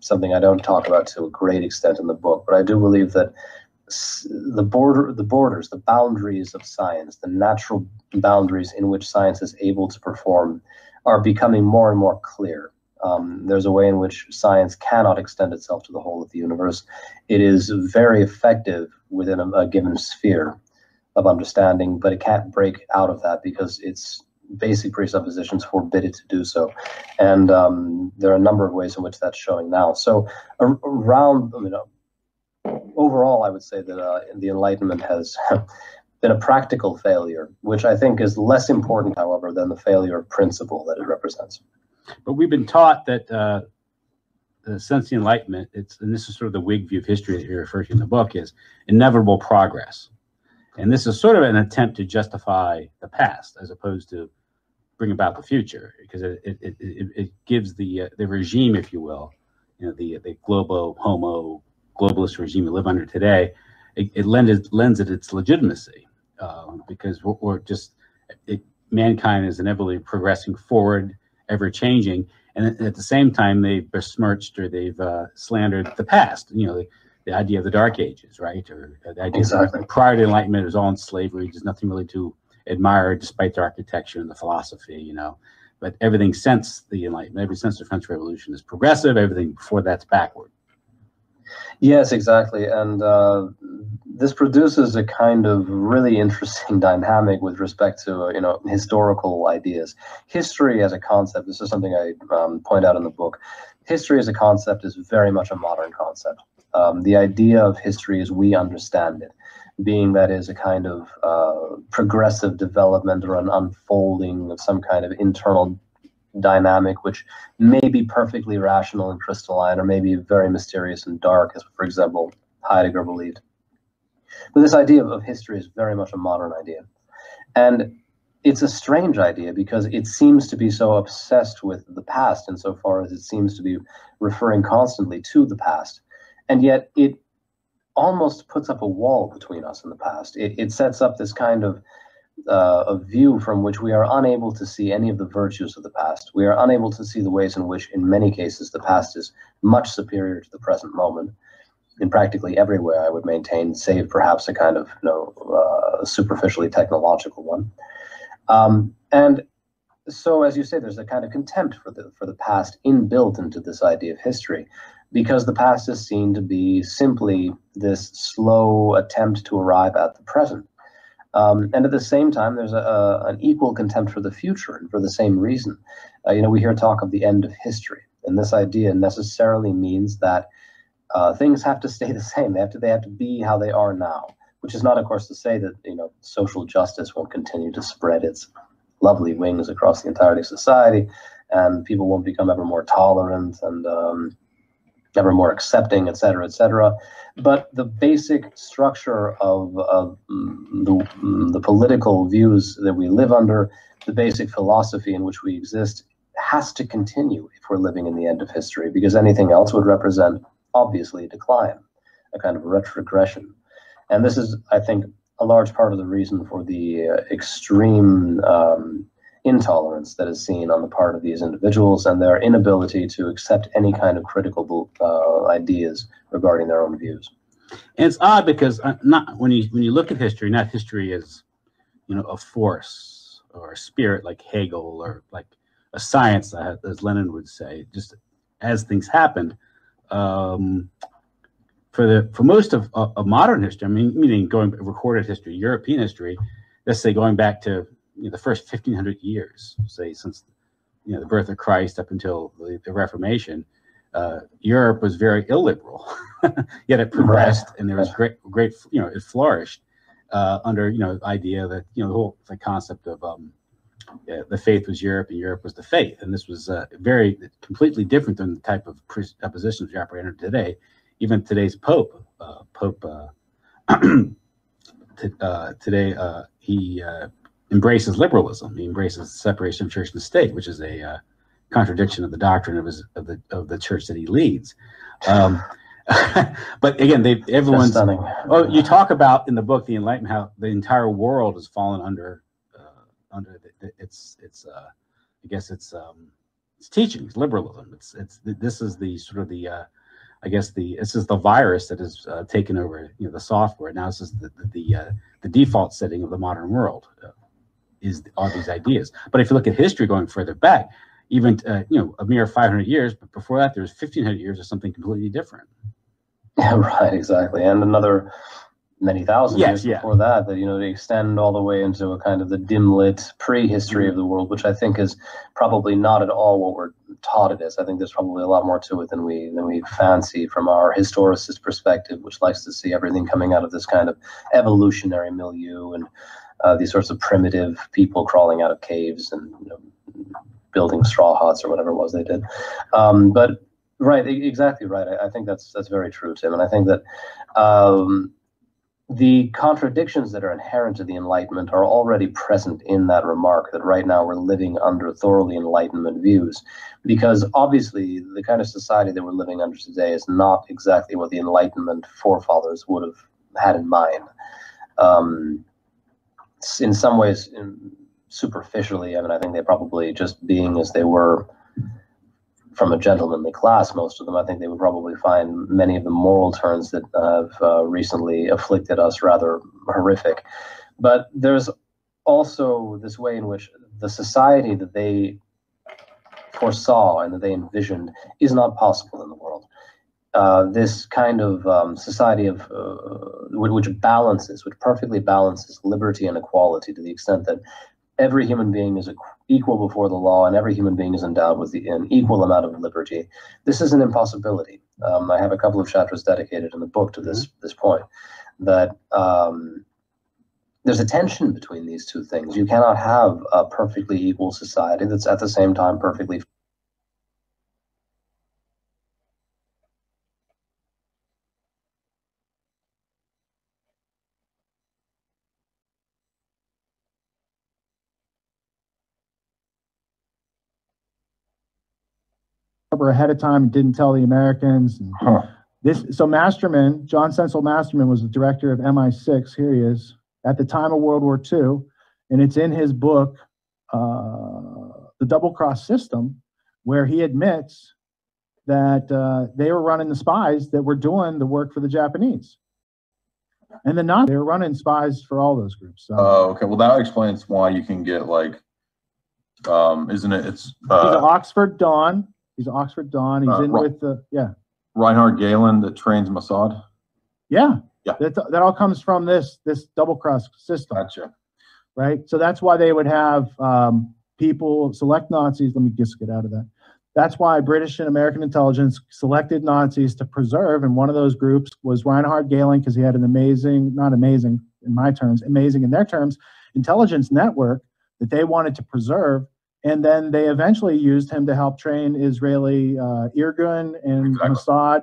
S9: something I don't talk about to a great extent in the book. But I do believe that the borders, the boundaries of science, the natural boundaries in which science is able to perform are becoming more and more clear. There's a way in which science cannot extend itself to the whole of the universe. It is very effective within a given sphere of understanding, but it can't break out of that because its basic presuppositions forbid it to do so. And there are a number of ways in which that's showing now. So around, overall, I would say that the Enlightenment has been a practical failure, which I think is less important, however, than the failure of principle that it represents.
S8: But we've been taught that since the Enlightenment, and this is sort of the Whig view of history that you refer to in the book, is inevitable progress. And this is sort of an attempt to justify the past as opposed to bring about the future, because it gives the regime, if you will, the globalist regime we live under today, it lends it its legitimacy, because mankind is inevitably progressing forward, ever changing, and at the same time they've besmirched or they've slandered the past. The idea of the Dark Ages, right? Or the idea that prior to Enlightenment it was all in slavery. There's nothing really to admire, despite the architecture and the philosophy, But everything since the Enlightenment, every since the French Revolution, is progressive. Everything before that's backward.
S9: Yes, exactly. And this produces a kind of really interesting dynamic with respect to, historical ideas. History as a concept, this is something I point out in the book. History as a concept is very much a modern concept. The idea of history as we understand it, being that is a kind of progressive development or an unfolding of some kind of internal dynamic, which may be perfectly rational and crystalline, or maybe very mysterious and dark, as, for example, Heidegger believed. But this idea of history is very much a modern idea. And it's a strange idea because it seems to be so obsessed with the past insofar as it seems to be referring constantly to the past. And yet it almost puts up a wall between us and the past. It sets up this kind of a view from which we are unable to see any of the virtues of the past. We are unable to see the ways in which, in many cases, the past is much superior to the present moment. In practically everywhere, I would maintain, save perhaps a kind of superficially technological one. And so, as you say, there's a kind of contempt for the past inbuilt into this idea of history. because the past is seen to be simply this slow attempt to arrive at the present. And at the same time, there's an equal contempt for the future, and for the same reason. We hear talk of the end of history, and this idea necessarily means that things have to stay the same. They have to be how they are now, which is not, of course, to say that social justice won't continue to spread its lovely wings across the entirety of society, and people won't become ever more tolerant and ever more accepting, et cetera, et cetera. But the basic structure of the political views that we live under, the basic philosophy in which we exist, has to continue if we're living in the end of history, because anything else would represent, obviously, a decline, a kind of retrogression. And this is, I think, a large part of the reason for the extreme intolerance that is seen on the part of these individuals, and their inability to accept any kind of critical ideas regarding their own views.
S8: And it's odd because not when you look at history, not history as a force or a spirit like Hegel, or like a science, as Lenin would say, just as things happened. For most of modern history, meaning recorded history, European history, let's say going back to the first 1500 years, say since the birth of Christ up until the Reformation, Europe was very illiberal. Yet it progressed, and there was great, it flourished under the idea that the whole concept of the faith was Europe and Europe was the faith, and this was very completely different than the type of presuppositions we operate under today. Even today's Pope, today he embraces liberalism. He embraces separation of church and state, which is a contradiction of the doctrine of the church that he leads. But again, everyone's. Oh, you talk about in the book The Enlightenment how the entire world has fallen under its teachings, liberalism. This is the sort of the this is the virus that has taken over the software. Now this is the default setting of the modern world. Is all these ideas. But if you look at history going further back, even a mere 500 years, but before that there was 1500 years of something completely different.
S9: Yeah, right, exactly. And another many thousand years before that, they extend all the way into a kind of the dim-lit prehistory of the world, which I think is probably not at all what we're taught it is. I think there's probably a lot more to it than we fancy from our historicist perspective, which likes to see everything coming out of this kind of evolutionary milieu, and these sorts of primitive people crawling out of caves and building straw huts or whatever it was they did. But right, exactly right. I think that's very true, Tim. And I think that the contradictions that are inherent to the Enlightenment are already present in that remark, that right now we're living under thoroughly Enlightenment views, because obviously the kind of society that we're living under today is not exactly what the Enlightenment forefathers would have had in mind. In some ways, superficially, I think they probably, just being as they were from a gentlemanly class, most of them, I think they would probably find many of the moral turns that have recently afflicted us rather horrific. But there's also this way in which the society that they foresaw and that they envisioned is not possible in the world. This kind of society of which perfectly balances liberty and equality to the extent that every human being is equal before the law, and every human being is endowed with an equal amount of liberty. This is an impossibility. I have a couple of chapters dedicated in the book to this point, that there's a tension between these two things. You cannot have a perfectly equal society that's at the same time perfectly
S10: ahead of time and didn't tell the Americans. So Masterman, John Cecil Masterman, was the director of MI6. Here he is at the time of World War II, and it's in his book, The Double Cross System, where he admits that they were running the spies that were doing the work for the Japanese, and the Nazis, they were running spies for all those groups. So.
S3: Okay, well that explains why you can get isn't it? It's
S10: he's an Oxford Don. He's an Oxford Don. He's in with the
S3: Reinhard Gehlen that trains Mossad?
S10: Yeah.
S3: Yeah.
S10: That all comes from this double cross system.
S3: Gotcha.
S10: Right? So that's why they would have people select Nazis. Let me just get out of that. That's why British and American intelligence selected Nazis to preserve, and one of those groups was Reinhard Gehlen, because he had an amazing, not amazing in my terms, amazing in their terms, intelligence network that they wanted to preserve. And then they eventually used him to help train Israeli Irgun and Mossad,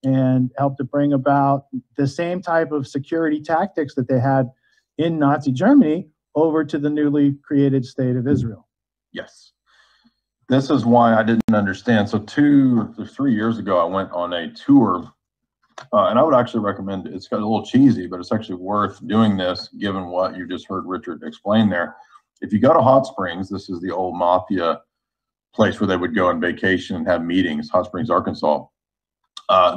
S10: and help to bring about the same type of security tactics that they had in Nazi Germany over to the newly created state of Israel.
S3: Yes. This is why I didn't understand. So 2 or 3 years ago, I went on a tour, and I would actually recommend it. It's got a little cheesy, but it's actually worth doing this given what you just heard Richard explain there. If you go to Hot Springs, this is the old mafia place where they would go on vacation and have meetings, Hot Springs, Arkansas.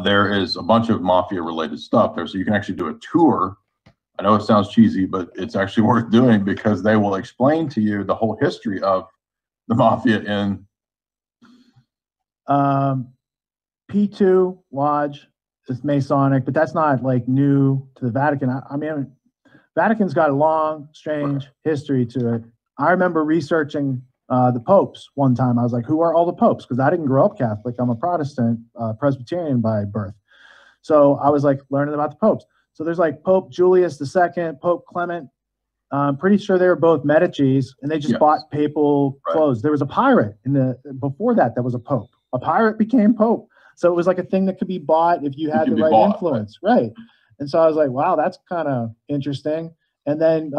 S3: There is a bunch of mafia related stuff there. So you can actually do a tour. I know it sounds cheesy, but it's actually worth doing because they will explain to you the whole history of the mafia in
S10: P2 Lodge is Masonic, but that's not like new to the Vatican. I mean, Vatican's got a long, strange history to it. I remember researching the popes one time. I was like, who are all the popes? Because I didn't grow up Catholic. I'm a Protestant, Presbyterian by birth. So I was like learning about the popes. So there's like Pope Julius II, Pope Clement. I'm pretty sure they were both Medicis, and they just bought papal clothes. There was a pirate before that was a pope. A pirate became pope. So it was like a thing that could be bought if you had the right influence. Right. And so I was like, wow, that's kind of interesting. And then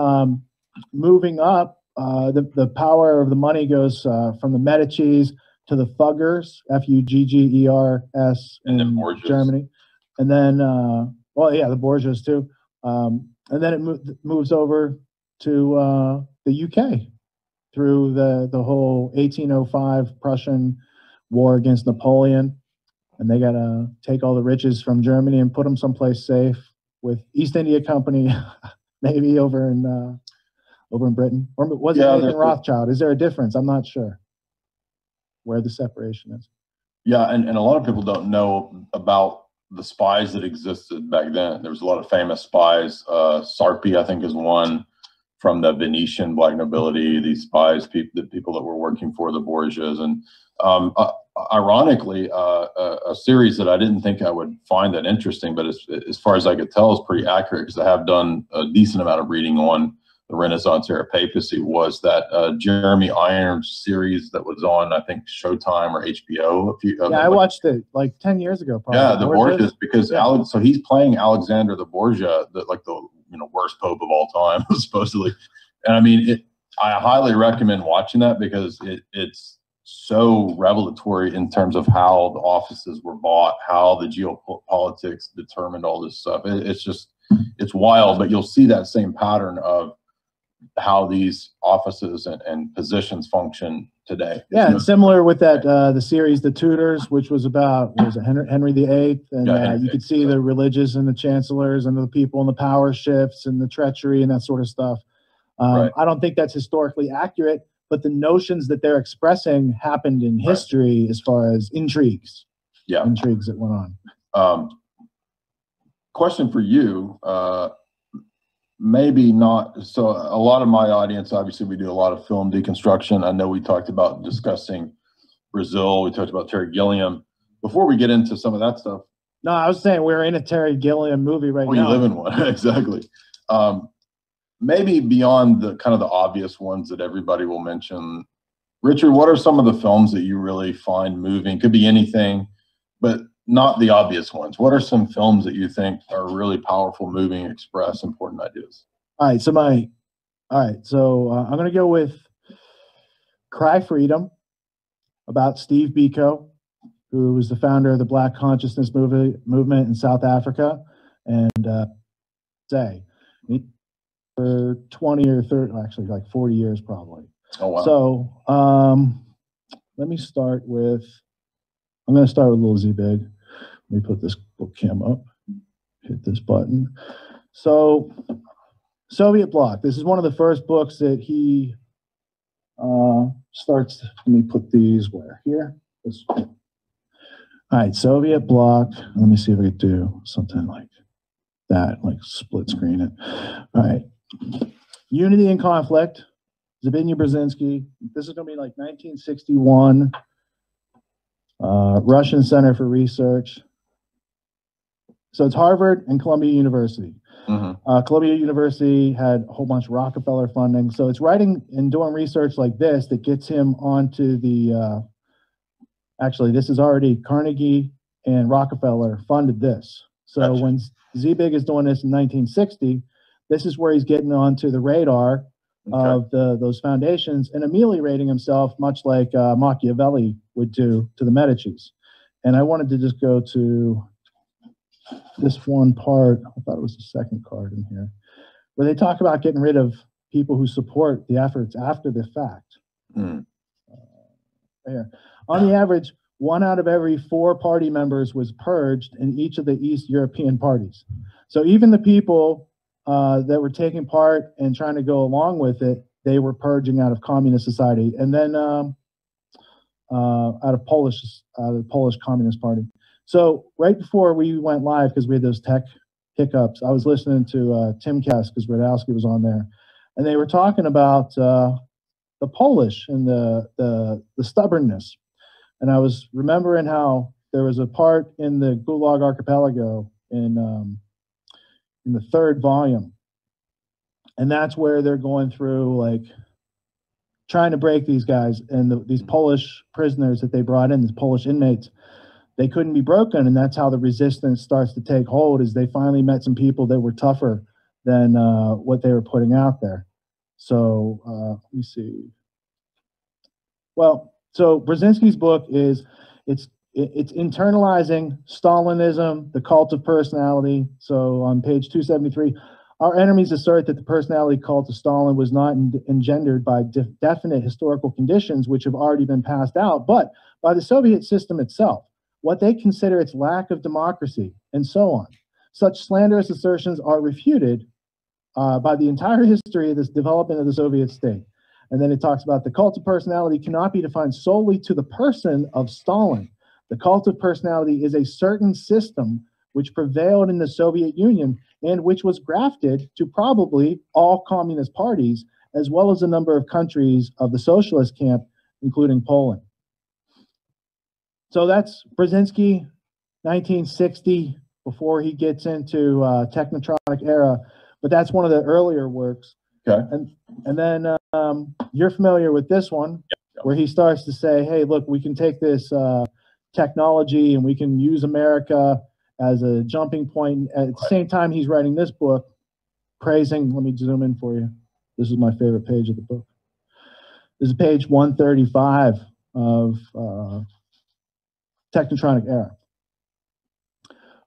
S10: moving up, the power of the money goes from the Medicis to the Fuggers, Fuggers in Germany. And then, well, yeah, the Borgias too. And then it moves over to the UK through the whole 1805 Prussian war against Napoleon. And they got to take all the riches from Germany and put them someplace safe with East India Company, maybe over in Britain. Or was it Nathan Rothschild? Is there a difference? I'm not sure where the separation is.
S3: Yeah, and a lot of people don't know about the spies that existed back then. There was a lot of famous spies. Sarpi, I think, is one from the Venetian black nobility. These spies, the people that were working for the Borgias, and ironically, a series that I didn't think I would find that interesting, but as far as I could tell, is pretty accurate because I have done a decent amount of reading on the Renaissance era papacy, was that Jeremy Irons series that was on, I think, Showtime or HBO.
S10: I watched it like 10 years ago. Probably.
S3: Yeah, the Borgias, because so he's playing Alexander the Borgia, the worst pope of all time, supposedly. And I mean, I highly recommend watching that because it's so revelatory in terms of how the offices were bought, how the geopolitics determined all this stuff. It's wild, but you'll see that same pattern of how these offices and positions function today. Yeah,
S10: and similar with that, the series, The Tudors, which was about, Henry VIII, and you could see the religious and the chancellors and the people and the power shifts and the treachery and that sort of stuff. I don't think that's historically accurate, but the notions that they're expressing happened in history as far as intrigues. Yeah, intrigues that went on.
S3: Question for you. Maybe not. So a lot of my audience, obviously, we do a lot of film deconstruction. I know we talked about discussing Brazil. We talked about Terry Gilliam. Before we get into some of that stuff.
S10: No, I was saying we're in a Terry Gilliam movie right now.
S3: You live in one. Exactly. Maybe beyond the kind of the obvious ones that everybody will mention. Richard, what are some of the films that you really find moving? Could be anything, but not the obvious ones. What are some films that you think are really powerful, moving, express important ideas?
S10: All right, so I'm going to go with Cry Freedom, about Steve Biko, who was the founder of the Black Consciousness movement in South Africa, and for 20 or 30, actually like 40 years probably.
S3: Oh, wow.
S10: So let me start with, I'm going to start with Lil Z Big. Let me put this book cam up, hit this button. So Soviet Bloc, this is one of the first books that he starts, let me put these where? Here. All right, Soviet bloc. Let me see if I could do something like that, like split screen it. All right. Unity and Conflict, Zbigniew Brzezinski. This is going to be like 1961. Russian Center for Research. So it's Harvard and Columbia University. Columbia University had a whole bunch of Rockefeller funding. So it's writing and doing research like this that gets him onto the, actually, this is already Carnegie and Rockefeller funded this. So
S3: Gotcha.
S10: when Zbig is doing this in 1960, this is where he's getting onto the radar of those foundations and ameliorating himself, much like Machiavelli would do to the Medicis. And I wanted to just go to this one part. I thought it was the second card in here, where they talk about getting rid of people who support the efforts after the fact. There. On the average, 1 out of every 4 party members was purged in each of the East European parties. So even the people that were taking part and trying to go along with it, they were purging out of communist society. And then out of the Polish Communist Party. So right before we went live, because we had those tech hiccups, I was listening to Timcast because Radowski was on there. And they were talking about the Polish and the stubbornness. And I was remembering how there was a part in the Gulag Archipelago in the 3rd volume. And that's where they're going through, like, trying to break these guys. And these Polish prisoners that they brought in, these Polish inmates, they couldn't be broken. And that's how the resistance starts to take hold, is they finally met some people that were tougher than what they were putting out there. So let me see. Well, so Brzezinski's book is, it's internalizing Stalinism, the cult of personality. So on page 273, our enemies assert that the personality cult of Stalin was not engendered by definite historical conditions which have already been passed out, but by the Soviet system itself, what they consider its lack of democracy, and so on. Such slanderous assertions are refuted by the entire history of this development of the Soviet state. And then it talks about the cult of personality cannot be defined solely to the person of Stalin. The cult of personality is a certain system which prevailed in the Soviet Union and which was grafted to probably all communist parties, as well as a number of countries of the socialist camp, including Poland. So that's Brzezinski, 1960, before he gets into Technotronic era, but that's one of the earlier works.
S3: Okay.
S10: And then you're familiar with this one, where he starts to say, hey, look, we can take this technology and we can use America as a jumping point. At the same time, he's writing this book, praising, let me zoom in for you. This is my favorite page of the book. This is page 135 of Technotronic era.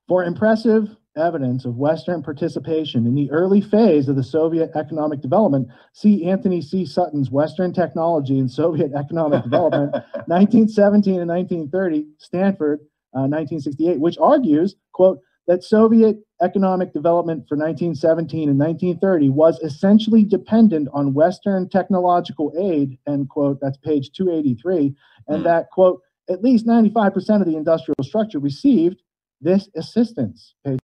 S10: For impressive evidence of Western participation in the early phase of the Soviet economic development, see Anthony C. Sutton's Western Technology and Soviet Economic Development, 1917 and 1930, Stanford, 1968, which argues, quote, that Soviet economic development for 1917 and 1930 was essentially dependent on Western technological aid, end quote, that's page 283, and that, quote, at least 95% of the industrial structure received this assistance, page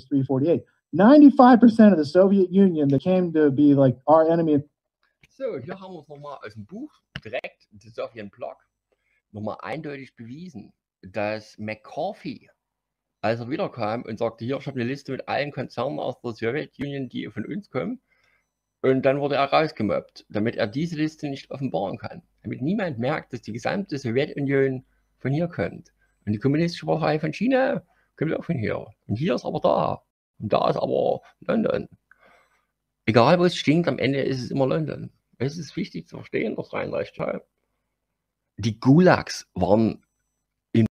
S10: 348. 95% of the Soviet Union that came to be like our enemy.
S1: So, hier haben wir uns nochmal aus dem Buch direkt des Sowjetblock nochmal eindeutig bewiesen, dass McCarthy, als er wiederkam und sagte, hier, ich habe eine Liste mit allen Konzernen aus der Sowjetunion, die von uns kommen, und dann wurde er rausgemobbt, damit er diese Liste nicht offenbaren kann, damit niemand merkt, dass die gesamte Sowjetunion von hier kommt. Und die kommunistische Partei von China kommt auch von hier. Und hier ist aber da. Und da ist aber London. Egal, wo es stinkt, am Ende ist es immer London. Es ist wichtig zu verstehen, das Rheinland-Pfalz. Die Gulags waren in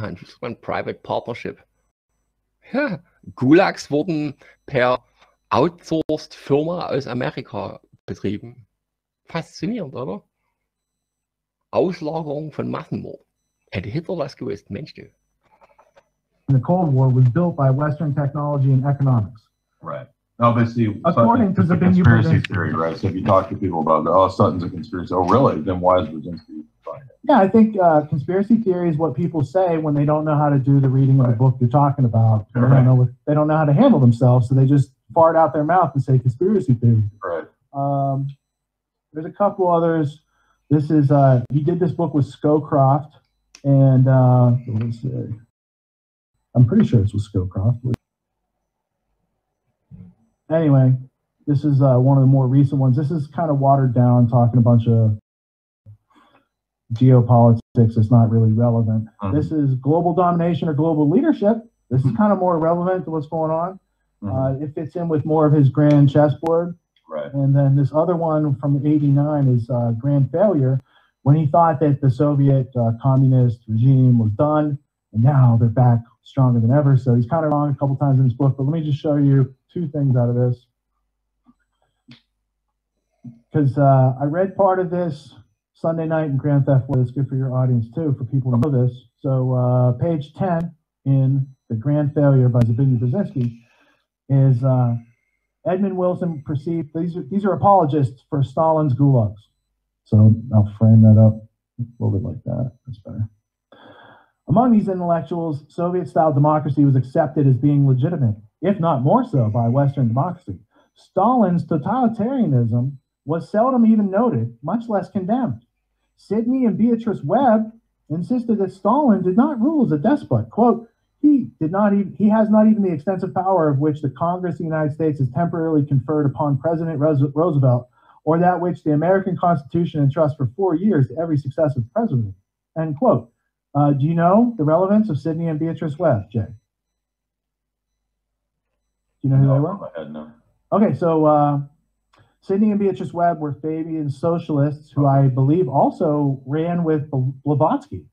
S1: Hand, das war ein Private Partnership. Ja, Gulags wurden per outsourced Firma aus Amerika betrieben. Faszinierend, oder? Auslagerung von Massenmord. Hätte Hitler das gewusst, Mensch, du.
S10: The Cold War was built by Western technology and economics.
S3: Right. Obviously,
S10: according to the
S3: conspiracy theory, right? So if you talk to people about, oh, Sutton's a conspiracy, oh, really? Then why is Brzezinski trying it?
S10: Yeah, I think conspiracy theory is what people say when they don't know how to do the reading of the book you're talking about. They don't know how to handle themselves, so they just fart out their mouth and say conspiracy theory.
S3: Right.
S10: There's a couple others. This is he did this book with Scowcroft, and I'm pretty sure it's with Scowcroft. Anyway, this is one of the more recent ones. This is kind of watered down, talking a bunch of geopolitics. It's not really relevant. This is global domination or global leadership. This is kind of more relevant to what's going on. It fits in with more of his grand chessboard.
S3: Right.
S10: And then this other one from '89 is grand failure, when he thought that the Soviet communist regime was done, and now they're back stronger than ever. So he's kind of wrong a couple times in his book, but let me just show you two things out of this. Because I read part of this Sunday night in Grand Theft Auto. It's good for your audience too, for people to know this. So page 10 in The Grand Failure by Zbigniew Brzezinski is Edmund Wilson perceived, these are apologists for Stalin's gulags. So I'll frame that up a little bit like that. That's better. Among these intellectuals, Soviet-style democracy was accepted as being legitimate, if not more so, by Western democracy. Stalin's totalitarianism was seldom even noted, much less condemned. Sidney and Beatrice Webb insisted that Stalin did not rule as a despot. Quote, he has not even the extensive power of which the Congress of the United States has temporarily conferred upon President Roosevelt, or that which the American Constitution entrusts for 4 years to every successive president. End quote. Do you know the relevance of Sidney and Beatrice Webb, Jay? Do you know who they were?
S3: No.
S10: Okay, so Sidney and Beatrice Webb were Fabian socialists who I believe also ran with Blavatsky.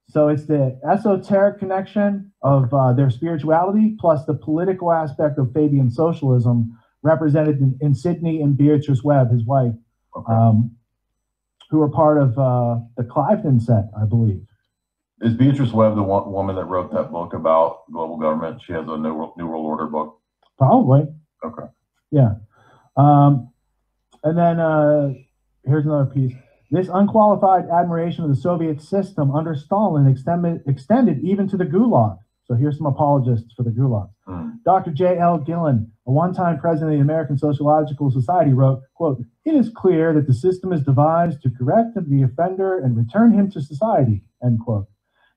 S10: So it's the esoteric connection of their spirituality plus the political aspect of Fabian socialism represented in Sidney and Beatrice Webb, his wife, who are part of the Cliveden set, I believe.
S3: Is Beatrice Webb the woman that wrote that book about global government? She has a New World Order book.
S10: Probably.
S3: Okay.
S10: Yeah. And then here's another piece. This unqualified admiration of the Soviet system under Stalin extended even to the Gulag. So here's some apologists for the Gulag. Dr. J.L. Gillen, a one-time president of the American Sociological Society, wrote, quote, "It is clear that the system is devised to correct the offender and return him to society," end quote.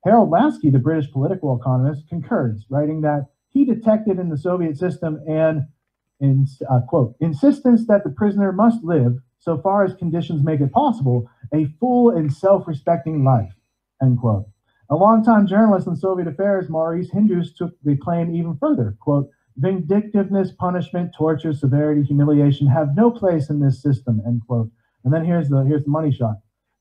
S10: Harold Lasky, the British political economist, concurs, writing that he detected in the Soviet system an quote, insistence that the prisoner must live, so far as conditions make it possible, a full and self-respecting life, end quote. A longtime journalist in Soviet affairs, Maurice Hindus, took the claim even further, quote, "Vindictiveness, punishment, torture, severity, humiliation have no place in this system," end quote. And then here's the money shot.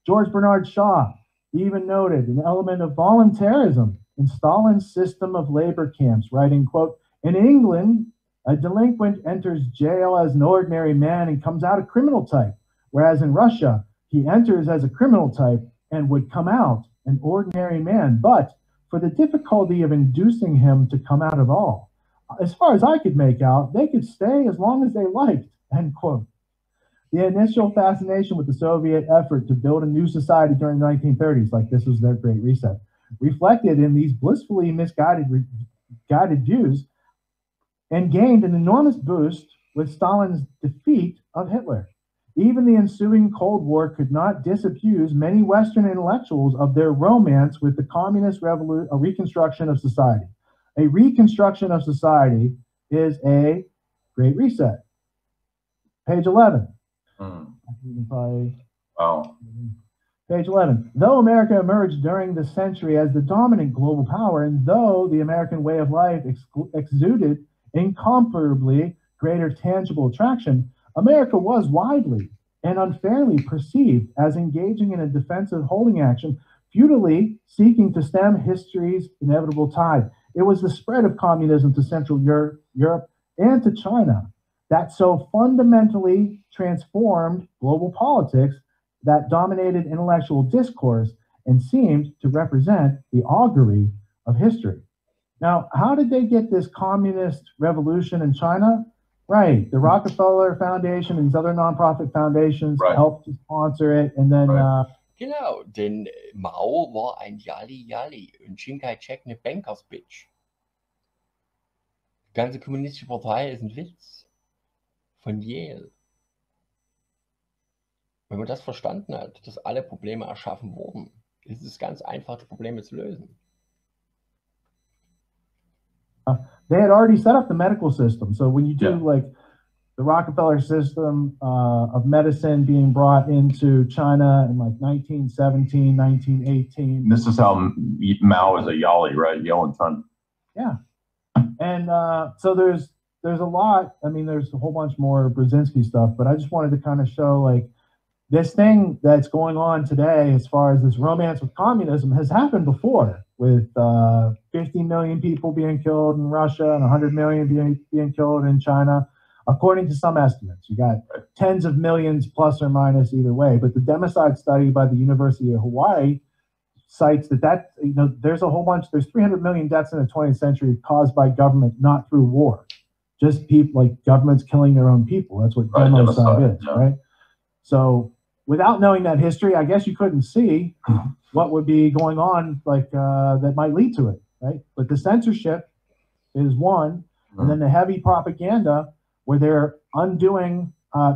S10: George Bernard Shaw even noted an element of voluntarism in Stalin's system of labor camps, writing, quote, "In England, a delinquent enters jail as an ordinary man and comes out a criminal type, whereas in Russia, he enters as a criminal type and would come out an ordinary man, but for the difficulty of inducing him to come out at all. As far as I could make out, they could stay as long as they liked," end quote. The initial fascination with the Soviet effort to build a new society during the 1930s, like this was their Great Reset, reflected in these blissfully misguided views and gained an enormous boost with Stalin's defeat of Hitler. Even the ensuing Cold War could not disabuse many Western intellectuals of their romance with the communist reconstruction of society. A reconstruction of society is a Great Reset. Page 11. Page 11. Though America emerged during the century as the dominant global power, and though the American way of life exuded incomparably greater tangible attraction, America was widely and unfairly perceived as engaging in a defensive holding action, futilely seeking to stem history's inevitable tide. It was the spread of communism to Central Europe and to China that so fundamentally transformed global politics, that dominated intellectual discourse, and seemed to represent the augury of history. Now, how did they get this communist revolution in China? Right, the Rockefeller Foundation and these other nonprofit foundations helped to sponsor it, and then
S1: Genau, denn Mao war ein Yali und Chiang Kai-shek eine Bankers-Bitch. Die ganze kommunistische Partei ist ein Witz von Yale. Wenn man das verstanden hat, dass alle Probleme erschaffen wurden, ist es ganz einfach, die Probleme zu lösen.
S10: They had already set up the medical system. So when you do like the Rockefeller system of medicine being brought into China in like 1917, 1918.
S3: This is how Mao is a Yali, right? Yell and Ton.
S10: Yeah. And so there's a lot. I mean, there's a whole bunch more Brzezinski stuff, but I just wanted to kind of show like this thing that's going on today as far as this romance with communism has happened before with 50 million people being killed in Russia and 100 million being killed in China. According to some estimates, you got tens of millions plus or minus either way. But the democide study by the University of Hawaii cites that there's a whole bunch, there's 300 million deaths in the 20th century caused by government, not through war. Just people, like governments killing their own people. That's what democide is, right? So without knowing that history, I guess you couldn't see what would be going on, like that might lead to it, right? But the censorship is one, and then the heavy propaganda where they're undoing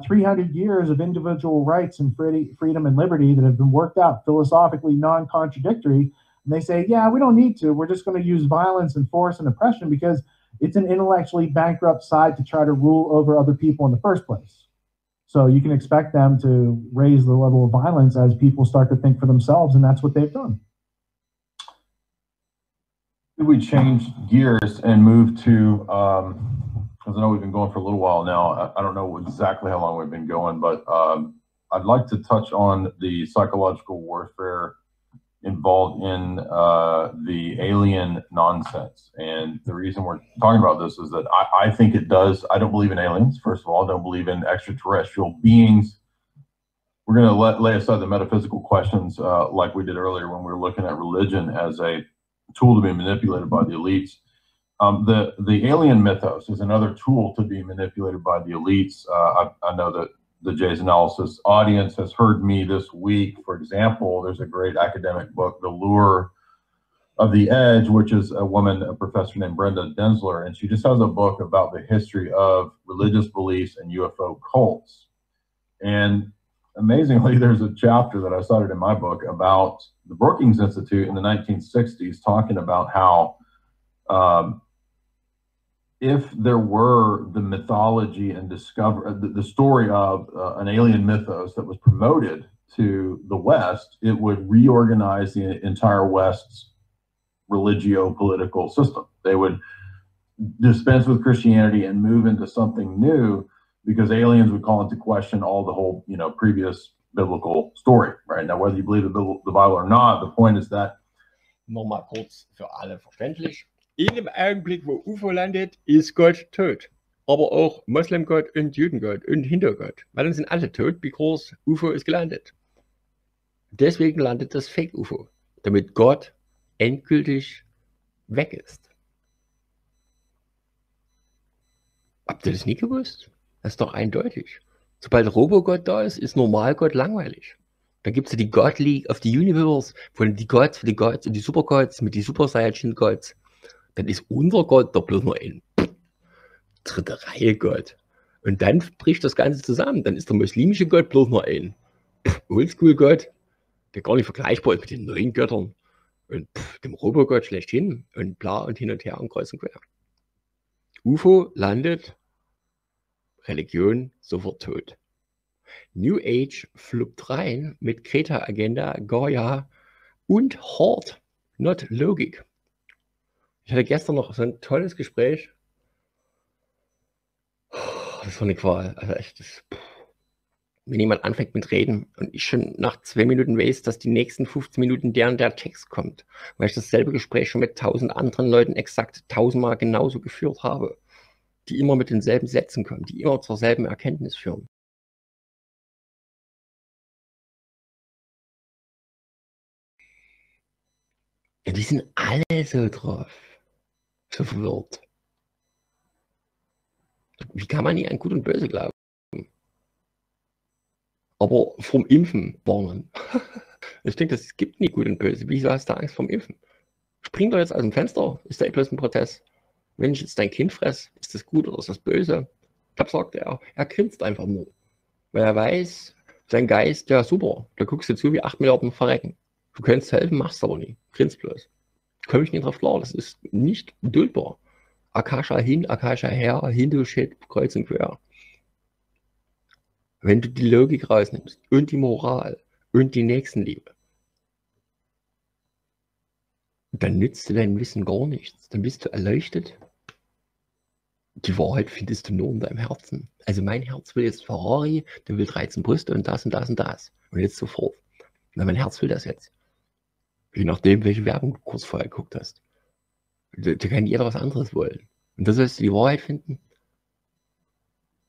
S10: 300 years of individual rights and freedom and liberty that have been worked out philosophically non-contradictory. And they say, yeah, we don't need to. We're just going to use violence and force and oppression because it's an intellectually bankrupt side to try to rule over other people in the first place. So you can expect them to raise the level of violence as people start to think for themselves, and that's what they've done.
S3: Could we change gears and move to, because I know we've been going for a little while now. I don't know exactly how long we've been going, but I'd like to touch on the psychological warfare involved in the alien nonsense. And the reason we're talking about this is that I think it does. I don't believe in aliens, first of all. I don't believe in extraterrestrial beings. We're going to lay aside the metaphysical questions like we did earlier when we were looking at religion as a tool to be manipulated by the elites. The alien mythos is another tool to be manipulated by the elites. I know that the Jay's Analysis audience has heard me this week. For example, there's a great academic book, The Lure of the Edge, which is a professor named Brenda Densler, and she just has a book about the history of religious beliefs and UFO cults. And amazingly, there's a chapter that I cited in my book about the Brookings Institute in the 1960s, talking about how if there were the mythology and the story of an alien mythos that was promoted to the West, it would reorganize the entire West's religio-political system. They would dispense with Christianity and move into something new because aliens would call into question all the whole, previous biblical story, right? Now, whether you believe the Bible or not, the point is that.
S1: Nochmal kurz für alle verständlich. In dem Augenblick, wo UFO landet, ist Gott tot. Aber auch Moslemgott und Judengott und Hintergott. Weil dann sind alle tot, because UFO ist gelandet. Deswegen landet das Fake-UFO. Damit Gott endgültig weg ist. Habt ihr das nie gewusst? Das ist doch eindeutig. Sobald Robogott da ist, ist Normalgott langweilig. Dann gibt es ja die God League of the Universe, von die Gods für die Gods und die Supergods mit die Super Saiyajin Gods. Dann ist unser Gott doch bloß nur ein dritte Reihe Gott. Und dann bricht das Ganze zusammen. Dann ist der muslimische Gott bloß nur ein Oldschool-Gott, der gar nicht vergleichbar ist mit den neuen Göttern und dem Robogott schlechthin und bla und hin und her und kreuz und quer. UFO landet, Religion sofort tot. New Age fluppt rein mit Kreta-Agenda, Gaia und Horde, not Logik. Ich hatte gestern noch so ein tolles Gespräch. Das war eine Qual. Also echt, wenn jemand anfängt mit Reden und ich schon nach 2 Minuten weiß, dass die nächsten 15 Minuten der Text kommt, weil ich dasselbe Gespräch schon mit 1000 anderen Leuten exakt 1000-mal genauso geführt habe, die immer mit denselben Sätzen kommen, die immer zur selben Erkenntnis führen. Ja, die sind alle so drauf, so verwirrt. Wie kann man nie an Gut und Böse glauben? Aber vom Impfen warnen. Ich denke, es gibt nie gut und böse. Wieso hast du Angst vorm Impfen? Spring doch jetzt aus dem Fenster, ist der bloß ein Prozess. Wenn ich jetzt dein Kind fresse, ist das gut oder ist das böse? Ich glaube, sagt er grinst einfach nur. Weil er weiß, sein Geist, ja super, da guckst du zu, wie 8 Milliarden verrecken. Du könntest helfen, machst aber nie. Grinst bloß. Komme ich nicht drauf klar, das ist nicht duldbar. Akasha hin, Akasha her, Hindu-Shit, kreuz und quer. Wenn du die Logik rausnimmst und die Moral und die Nächstenliebe, dann nützt dir dein Wissen gar nichts. Dann bist du erleuchtet. Die Wahrheit findest du nur in deinem Herzen. Also mein Herz will jetzt Ferrari, der will 13 Brüste und das und das und das. Und jetzt sofort. Na, mein Herz will das jetzt. Je nachdem, welche Werbung du kurz vorher geguckt hast. Da kann jeder was anderes wollen. Und da sollst du die Wahrheit finden.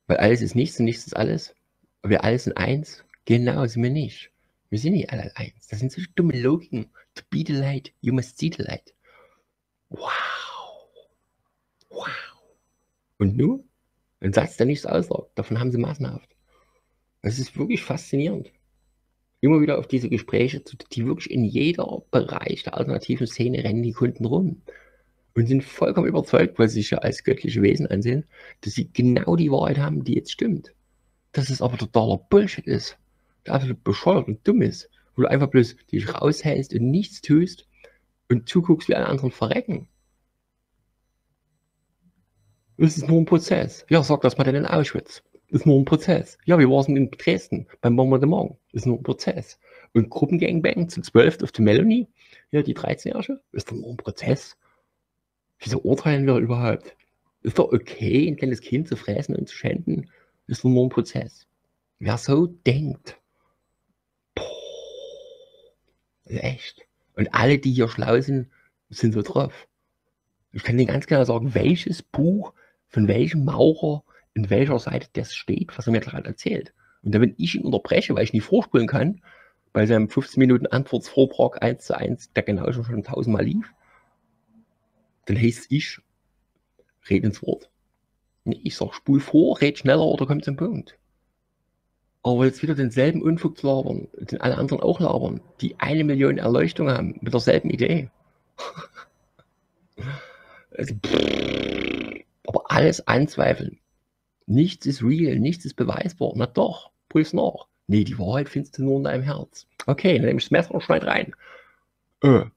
S1: Weil alles ist nichts und nichts ist alles. Und wir alle sind eins. Genau, sind wir nicht. Wir sind nicht alle eins. Das sind so dumme Logiken. To be the light, you must see the light. Wow. Wow. Und nun? Ein Satz, der nichts aussagt. Davon haben sie massenhaft. Das ist wirklich faszinierend. Immer wieder auf diese Gespräche, die wirklich in jeder Bereich der alternativen Szene rennen die Kunden rum. Und sind vollkommen überzeugt, weil sie sich ja als göttliche Wesen ansehen, dass sie genau die Wahrheit haben, die jetzt stimmt. Dass es aber totaler Bullshit ist. Der absolut bescheuert und dumm ist. Wo du einfach bloß dich raushältst und nichts tust und zuguckst, wie alle anderen verrecken. Das ist nur ein Prozess. Ja, sag das mal denn in Auschwitz. Das ist nur ein Prozess. Ja, wir waren in Dresden beim Bombardement. Das ist nur ein Prozess. Und Gruppengangbang zu 12 auf die Melanie, ja, die 13-Jährige, ist doch nur ein Prozess. Wieso urteilen wir überhaupt? Ist doch okay, ein kleines Kind zu fressen und zu schänden. Ist doch nur ein Prozess. Wer so denkt, echt. Und alle, die hier schlau sind, sind so drauf. Ich kann dir ganz genau sagen, welches Buch von welchem Maurer in welcher Seite das steht, was er mir gerade erzählt. Und dann, wenn ich ihn unterbreche, weil ich nicht vorspulen kann, bei seinem 15 Minuten Antwortvortrag 1:1, der genau schon 1000-mal lief, dann heißt ich, red ins Wort. Nee, ich sag, spul vor, red schneller oder komm zum Punkt. Aber jetzt wieder denselben Unfug zu labern, den alle anderen auch labern, die 1 Million Erleuchtungen haben, mit derselben Idee. Also, aber alles anzweifeln. Nichts ist real, nichts ist beweisbar. Na doch, prüf's nach. Nee, die Wahrheit findest du nur in deinem Herz. Okay, dann nehme ich das Messer und schneid rein.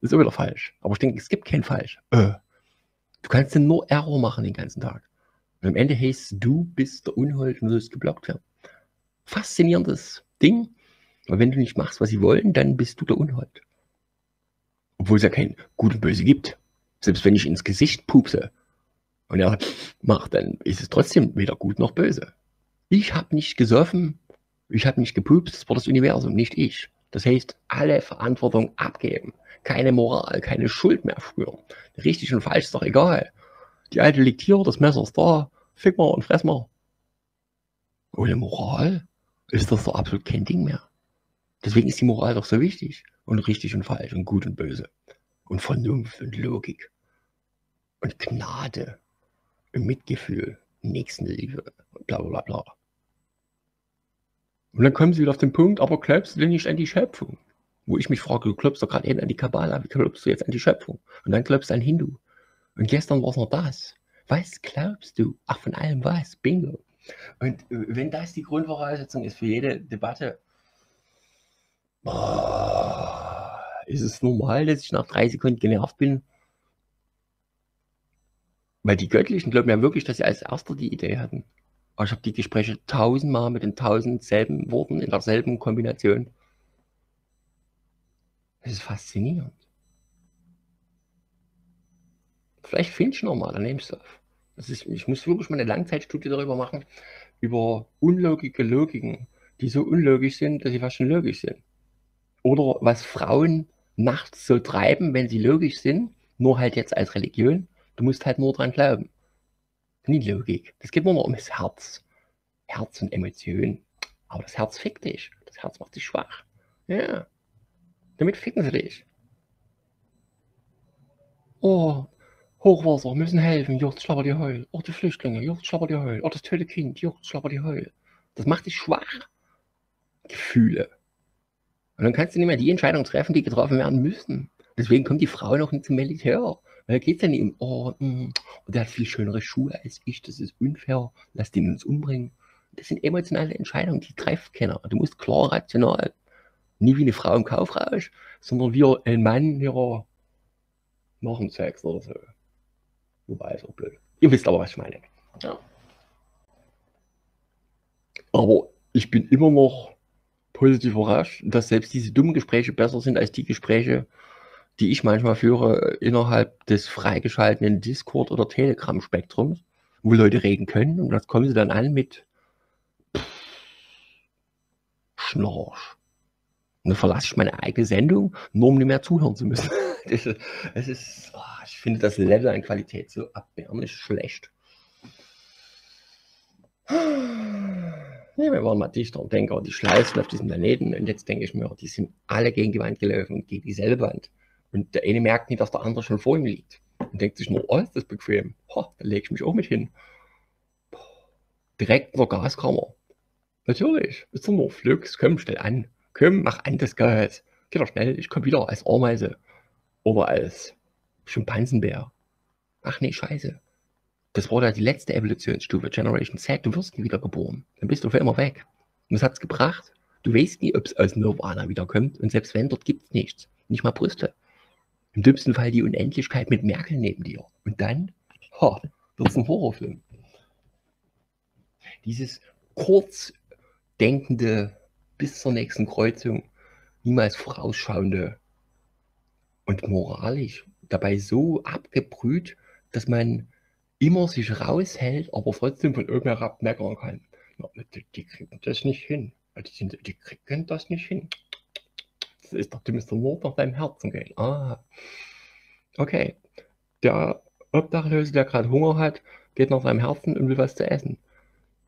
S1: Ist auch wieder falsch. Aber ich denke, es gibt kein Falsch. Du kannst dann nur Error machen den ganzen Tag. Und am Ende heißt du bist der Unhold und du sollst geblockt werden. Faszinierendes Ding. Aber wenn du nicht machst, was sie wollen, dann bist du der Unhold. Obwohl es ja kein Gut und Böse gibt. Selbst wenn ich ins Gesicht pupse und er macht, dann ist es trotzdem weder gut noch böse. Ich habe nicht gesoffen, ich habe nicht gepupst, das war das Universum, nicht ich. Das heißt, alle Verantwortung abgeben. Keine Moral, keine Schuld mehr spüren. Richtig und falsch ist doch egal. Die Alte liegt hier, das Messer ist da, fick mal und fress mal. Ohne Moral ist das doch absolut kein Ding mehr. Deswegen ist die Moral doch so wichtig. Und richtig und falsch und gut und böse. Und Vernunft und Logik. Und Gnade. Und Mitgefühl. Nächstenliebe. Und bla bla bla. Und dann kommen sie wieder auf den Punkt, aber glaubst du denn nicht an die Schöpfung? Wo ich mich frage, du glaubst doch gerade eben an die Kabbala, wie glaubst du jetzt an die Schöpfung? Und dann glaubst du an Hindu. Und gestern war es noch das. Was glaubst du? Ach, von allem was? Bingo. Und wenn das die Grundvoraussetzung ist für jede Debatte, ist es normal, dass ich nach 3 Sekunden genervt bin? Weil die Göttlichen glauben ja wirklich, dass sie als Erster die Idee hatten. Aber ich habe die Gespräche 1000-mal mit den 1000 selben Worten in derselben Kombination. Das ist faszinierend. Vielleicht finde ich nochmal, dann nehme ich es auf. Ich muss wirklich mal eine Langzeitstudie darüber machen, über unlogige Logiken, die so unlogisch sind, dass sie fast schon logisch sind. Oder was Frauen nachts so treiben, wenn sie logisch sind, nur halt jetzt als Religion. Du musst halt nur dran glauben. Nie Logik. Das geht nur noch um das Herz. Herz und Emotionen. Aber das Herz fickt dich. Das Herz macht dich schwach. Ja. Damit ficken sie dich. Oh, Hochwasser, müssen helfen. Jucht, schlapper die Heul. Oh, die Flüchtlinge. Jucht, schlapper die Heul. Oh, das tote Kind. Jucht, schlapper die Heul. Das macht dich schwach. Gefühle. Und dann kannst du nicht mehr die Entscheidungen treffen, die getroffen werden müssen. Deswegen kommt die Frau noch nicht zum Militär. Weil da geht es ja nicht um, oh, der hat viel schönere Schuhe als ich, das ist unfair, lass den uns umbringen. Das sind emotionale Entscheidungen, die trifft keiner. Du musst klar, rational, nie wie eine Frau im Kaufrausch, sondern wie ein Mann hier nach dem Sex oder so. Wobei, ist auch blöd. Ihr wisst aber, was ich meine. Ja. Aber ich bin immer noch positiv überrascht, dass selbst diese dummen Gespräche besser sind als die Gespräche, die ich manchmal führe innerhalb des freigeschalteten Discord- oder Telegram-Spektrums, wo Leute reden können und das kommen sie dann an mit Schnorch. Und dann verlasse ich meine eigene Sendung, nur um nicht mehr zuhören zu müssen. Ich finde das Level an Qualität so erbärmlich schlecht. Ja, wir waren mal Dichter und Denker, die schleißen auf diesem Planeten und jetzt denke ich mir, die sind alle gegen die Wand gelaufen und gegen dieselbe Wand. Und der eine merkt nicht, dass der andere schon vor ihm liegt. Und denkt sich nur, oh, ist das bequem. Da lege ich mich auch mit hin. Direkt in der Gaskammer. Natürlich, ist doch nur Flux. Komm, stell an. Komm, mach an das Gas. Geh doch schnell, ich komme wieder als Ameise. Oder als Schimpansenbär. Ach nee, scheiße. Das war da die letzte Evolutionsstufe, Generation Z. Du wirst nie wieder geboren. Dann bist du für immer weg. Und was hat's gebracht? Du weißt nie, ob es aus Nirvana wiederkommt. Und selbst wenn, dort gibt's nichts. Nicht mal Brüste. Im dümmsten Fall die Unendlichkeit mit Merkel neben dir. Und dann, wird's ein Horrorfilm. Dieses kurzdenkende, bis zur nächsten Kreuzung, niemals vorausschauende und moralisch dabei so abgebrüht, dass man immer sich raushält, aber trotzdem von oben herab meckern kann. Ja, die kriegen das nicht hin. Die kriegen das nicht hin. Das ist doch, du musst nur nach deinem Herzen gehen. Okay. Der Obdachlose, der gerade Hunger hat, geht nach seinem Herzen und will was zu essen.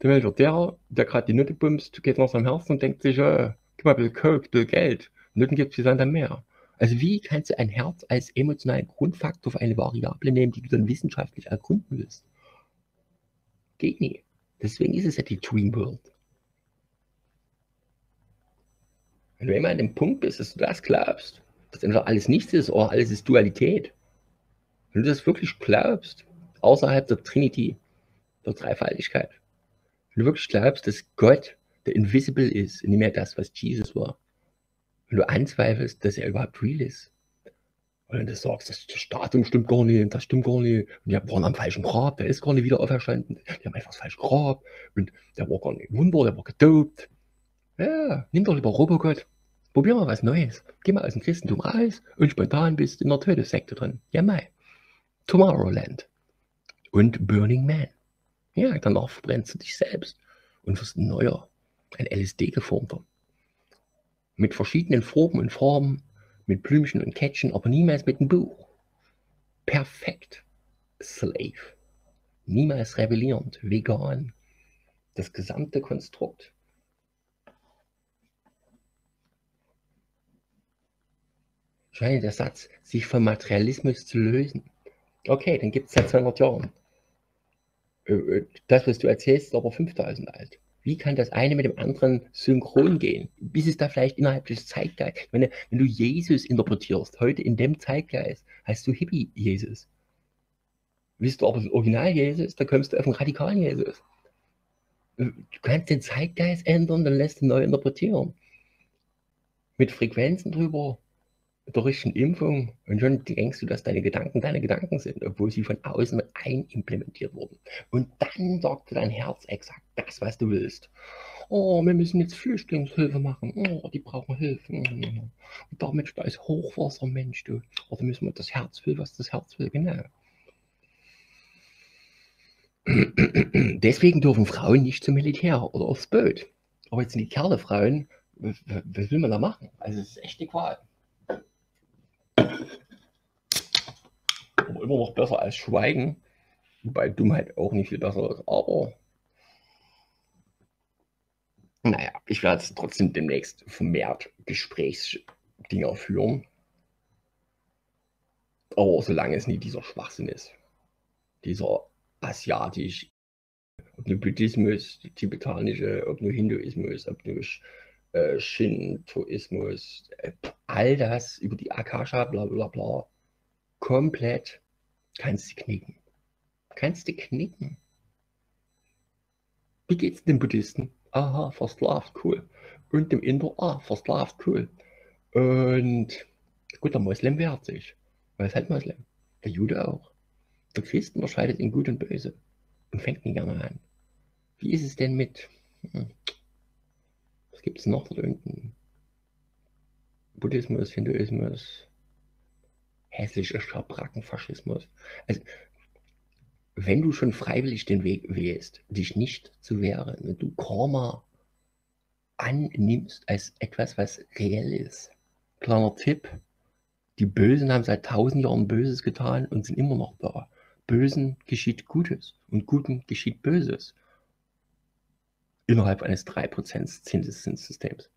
S1: Der gerade die Nutte bumst, geht nach seinem Herzen und denkt sich, gib mal ein bisschen Coke, ein bisschen Geld. Nutten gibt es dann mehr. Also wie kannst du ein Herz als emotionalen Grundfaktor für eine Variable nehmen, die du dann wissenschaftlich ergründen willst? Geht nie. Deswegen ist es ja die Dream World. Wenn du immer an dem Punkt bist, dass du das glaubst, dass entweder alles nichts ist oder alles ist Dualität, wenn du das wirklich glaubst, außerhalb der Trinity, der Dreifaltigkeit, wenn du wirklich glaubst, dass Gott der Invisible ist, nicht mehr das, was Jesus war, wenn du anzweifelst, dass er überhaupt real ist, und wenn du sagst, das Datum stimmt gar nicht, das stimmt gar nicht, und die waren am falschen Grab, der ist gar nicht wieder auferstanden, die haben einfach das falsche Grab, und der war gar nicht Wunder, der war gedopt. Ja, nimm doch lieber Robogott, probier mal was Neues, geh mal aus dem Christentum raus und spontan bist in der Todessekte drin. Ja, mei. Tomorrowland und Burning Man. Ja, danach verbrennst du dich selbst und wirst ein neuer, ein LSD-geformter. Mit verschiedenen Formen und Farben, mit Blümchen und Kettchen, aber niemals mit einem Buch. Perfekt. Slave. Niemals rebellierend, vegan. Das gesamte Konstrukt. Scheint der Satz, sich vom Materialismus zu lösen. Okay, dann gibt es seit 200 Jahren. Das, was du erzählst, ist aber 5000 alt. Wie kann das eine mit dem anderen synchron gehen? Bis es da vielleicht innerhalb des Zeitgeists, wenn du Jesus interpretierst, heute in dem Zeitgeist, heißt du Hippie-Jesus. Willst du aber das Original-Jesus, da kommst du auf den radikalen Jesus. Du kannst den Zeitgeist ändern, dann lässt du neu interpretieren. Mit Frequenzen drüber, mit der richtigen Impfung, und schon denkst du, dass deine Gedanken sind, obwohl sie von außen einimplementiert wurden. Und dann sagt dir dein Herz exakt das, was du willst. Oh, wir müssen jetzt Flüchtlingshilfe machen. Oh, die brauchen Hilfe. Und damit da ist Hochwasser, Mensch, du. Oder müssen wir das Herz will, was das Herz will, genau. Deswegen dürfen Frauen nicht zum Militär oder aufs Boot. Aber jetzt sind die Kerle Frauen, was will man da machen? Also es ist echt eine Qual. Aber immer noch besser als Schweigen, wobei Dummheit auch nicht viel besser ist, aber naja, ich werde jetzt trotzdem demnächst vermehrt Gesprächsdinger führen, aber solange es nie dieser Schwachsinn ist, dieser asiatisch, ob nur Buddhismus, tibetanische, ob nur Hinduismus, ob nur Shintoismus, all das über die Akasha, bla bla bla, komplett kannst du knicken. Kannst du knicken. Wie geht's den Buddhisten? Aha, versklavt, cool. Und dem Inder, versklavt, cool. Und gut, der Moslem wehrt sich. Weil es halt Moslem. Der Jude auch. Der Christ unterscheidet in Gut und Böse. Und fängt nicht gerne an. Wie ist es denn mit... Was gibt es noch dort unten? Buddhismus, Hinduismus, hässlicher Schabrackenfaschismus. Also, wenn du schon freiwillig den Weg wählst, dich nicht zu wehren, wenn du Karma annimmst als etwas, was reell ist. Kleiner Tipp, die Bösen haben seit 1000 Jahren Böses getan und sind immer noch da. Bösen geschieht Gutes und Guten geschieht Böses. Innerhalb eines 3% Zinseszinssystems.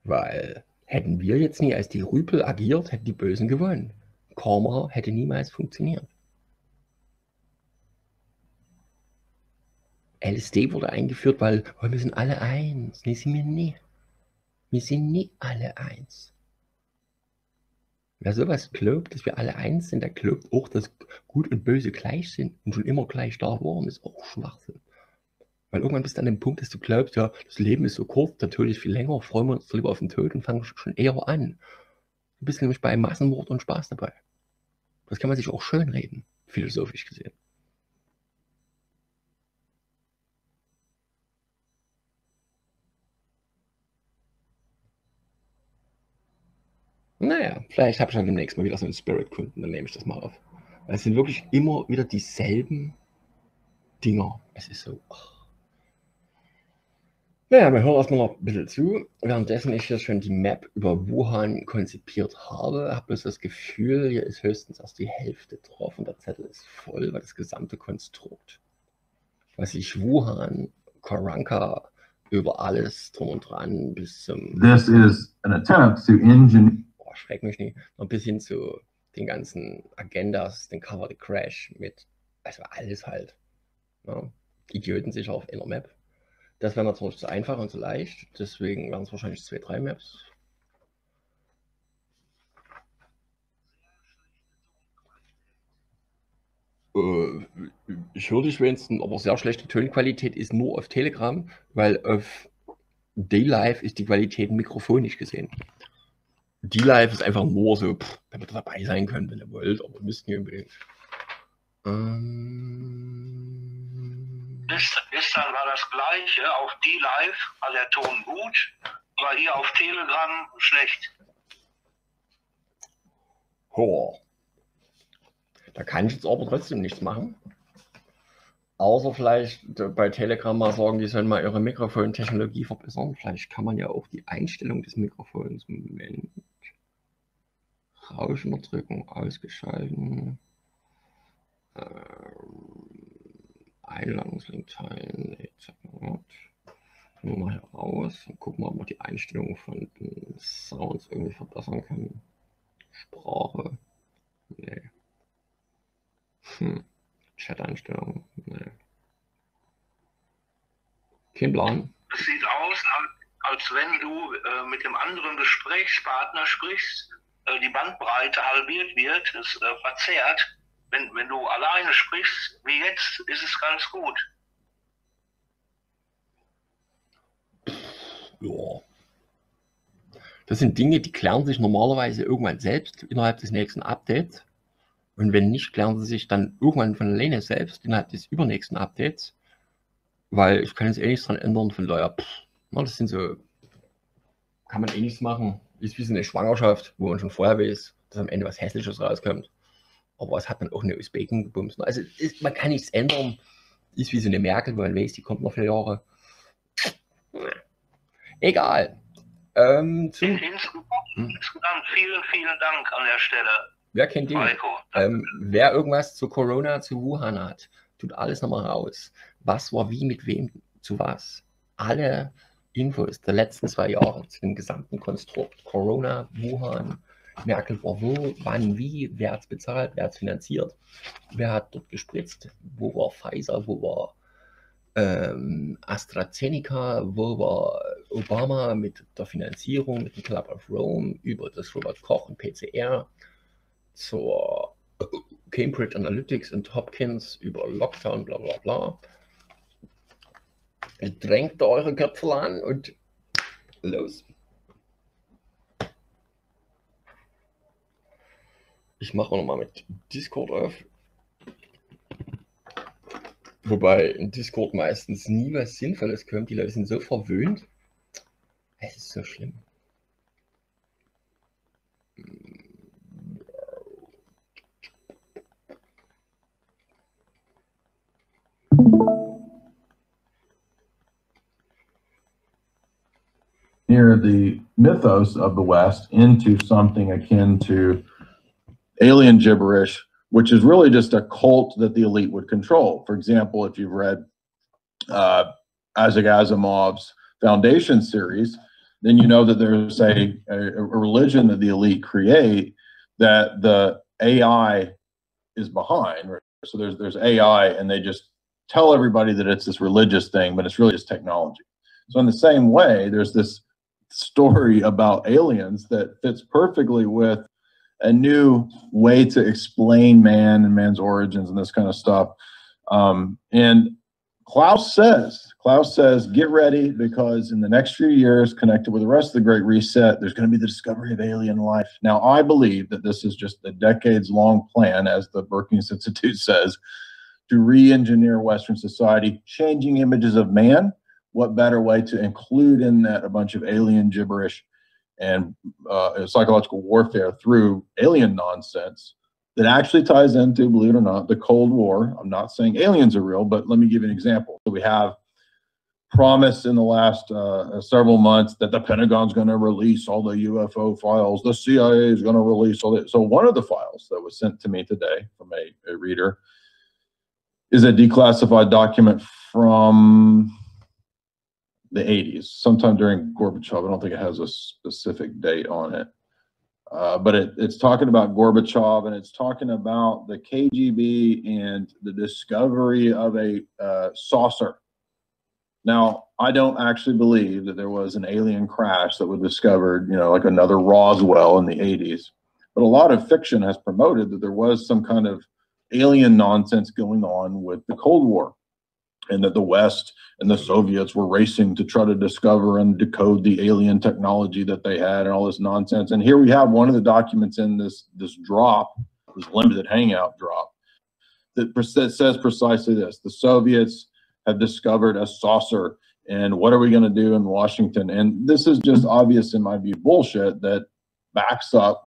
S1: Weil hätten wir jetzt nie als die Rüpel agiert, hätten die Bösen gewonnen. Karma hätte niemals funktioniert. LSD wurde eingeführt, weil wir sind alle eins. Nee, sind wir nie. Wir sind nie alle eins. Wer sowas glaubt, dass wir alle eins sind, der glaubt auch, dass Gut und Böse gleich sind und schon immer gleich da waren, ist auch Schwachsinn. Weil irgendwann bist du an dem Punkt, dass du glaubst, ja, das Leben ist so kurz, der Tod ist viel länger, freuen wir uns lieber auf den Tod und fangen schon eher an. Du bist nämlich bei Massenmord und Spaß dabei. Das kann man sich auch schön reden, philosophisch gesehen. Naja, vielleicht habe ich dann demnächst mal wieder so einen Spirit-Kunden, dann nehme ich das mal auf. Weil es sind wirklich immer wieder dieselben Dinger. Es ist so... Naja, wir hören erstmal noch ein bisschen zu. Währenddessen ich hier schon die Map über Wuhan konzipiert habe, habe ich das Gefühl, hier ist höchstens erst die Hälfte drauf und der Zettel ist voll, weil das gesamte Konstrukt, was ich Wuhan, Karanka, über alles drum und dran bis zum...
S3: This is an attempt to engineer...
S1: Schreck mich nicht, noch bis hin zu den ganzen Agendas, den Cover the Crash mit, also alles halt. Ja, Idioten sicher auf einer Map. Das wäre natürlich zu einfach und zu leicht, deswegen wären es wahrscheinlich 2, 3 Maps. Ich höre dich wenigstens, aber sehr schlechte Tonqualität ist nur auf Telegram, weil auf DLIVE ist die Qualität mikrofonisch gesehen. DLIVE ist einfach nur so, damit ihr dabei sein könnt, wenn ihr wollt, aber müsst nicht unbedingt.
S11: Gestern war das gleiche, auf DLIVE war der Ton gut, aber hier auf Telegram schlecht.
S1: Oh. Da kann ich jetzt aber trotzdem nichts machen. Außer vielleicht bei Telegram mal sagen, die sollen mal ihre Mikrofontechnologie verbessern. Vielleicht kann man ja auch die Einstellung des Mikrofons, Moment, Rauschunterdrückung ausgeschalten, Einladungslink teilen, nur mal hier raus und gucken, ob man die Einstellung von den Sounds irgendwie verbessern kann. Sprache, nee. Chat-Einstellungen, nee. Kein Plan.
S11: Es sieht aus, als wenn du mit dem anderen Gesprächspartner sprichst, die Bandbreite halbiert wird, es verzerrt. Wenn du alleine sprichst, wie jetzt, ist es ganz gut.
S1: Ja. Das sind Dinge, die klären sich normalerweise irgendwann selbst innerhalb des nächsten Updates. Und wenn nicht, klären sie sich dann irgendwann von alleine selbst innerhalb des übernächsten Updates. Weil ich kann jetzt eh nichts dran ändern, von daher, das sind so, kann man eh nichts machen. Ist wie so eine Schwangerschaft, wo man schon vorher weiß, dass am Ende was Hässliches rauskommt. Aber es hat dann auch eine Usbeken gebumst. Also man kann nichts ändern. Ist wie so eine Merkel, wo man weiß, die kommt noch 4 Jahre. Egal.
S11: Insgesamt vielen, vielen Dank an der Stelle.
S1: Wer kennt den? Wer irgendwas zu Corona, zu Wuhan hat, tut alles nochmal raus. Was war wie, mit wem, zu was. Alle Infos der letzten 2 Jahre zu dem gesamten Konstrukt Corona, Wuhan, Merkel war wo, wann, wie, wer hat es bezahlt, wer hat es finanziert, wer hat dort gespritzt, wo war Pfizer, wo war AstraZeneca, wo war Obama mit der Finanzierung, mit dem Club of Rome, über das Robert Koch und PCR, zur Cambridge Analytics und Hopkins, über Lockdown, bla bla bla. Drängt eure Köpfe an und los. Ich mache auch nochmal mit Discord auf. Wobei in Discord meistens nie was Sinnvolles kommt. Die Leute sind so verwöhnt. Es ist so schlimm.
S3: Near the mythos of the West into something akin to alien gibberish, which is really just a cult that the elite would control. For example, if you've read Isaac Asimov's Foundation series, then you know that there's a religion that the elite create that the AI is behind. Right? So there's AI, and they just tell everybody that it's this religious thing, but it's really just technology. So in the same way, there's this story about aliens that fits perfectly with a new way to explain man and man's origins and this kind of stuff. And Klaus says, get ready, because in the next few years, connected with the rest of the Great Reset, there's going to be the discovery of alien life. Now, I believe that this is just a decades-long plan, as the Brookings Institute says, to re-engineer Western society, changing images of man. What better way to include in that a bunch of alien gibberish and psychological warfare through alien nonsense that actually ties into, believe it or not, the Cold War. I'm not saying aliens are real, but let me give you an example. So we have promised in the last several months that the Pentagon's going to release all the UFO files, the CIA is going to release all that. So one of the files that was sent to me today from a reader is a declassified document from the 80s, sometime during Gorbachev. I don't think it has a specific date on it. But it's talking about Gorbachev, and it's talking about the KGB and the discovery of a saucer. Now, I don't actually believe that there was an alien crash that was discovered, you know, like another Roswell in the 80s. But a lot of fiction has promoted that there was some kind of alien nonsense going on with the Cold War, and that the West and the Soviets were racing to try to discover and decode the alien technology that they had and all this nonsense. And here we have one of the documents in this drop, this limited hangout drop, that says precisely this: the Soviets have discovered a saucer, and what are we going to do in Washington? And this is just obvious, in my view, bullshit that backs up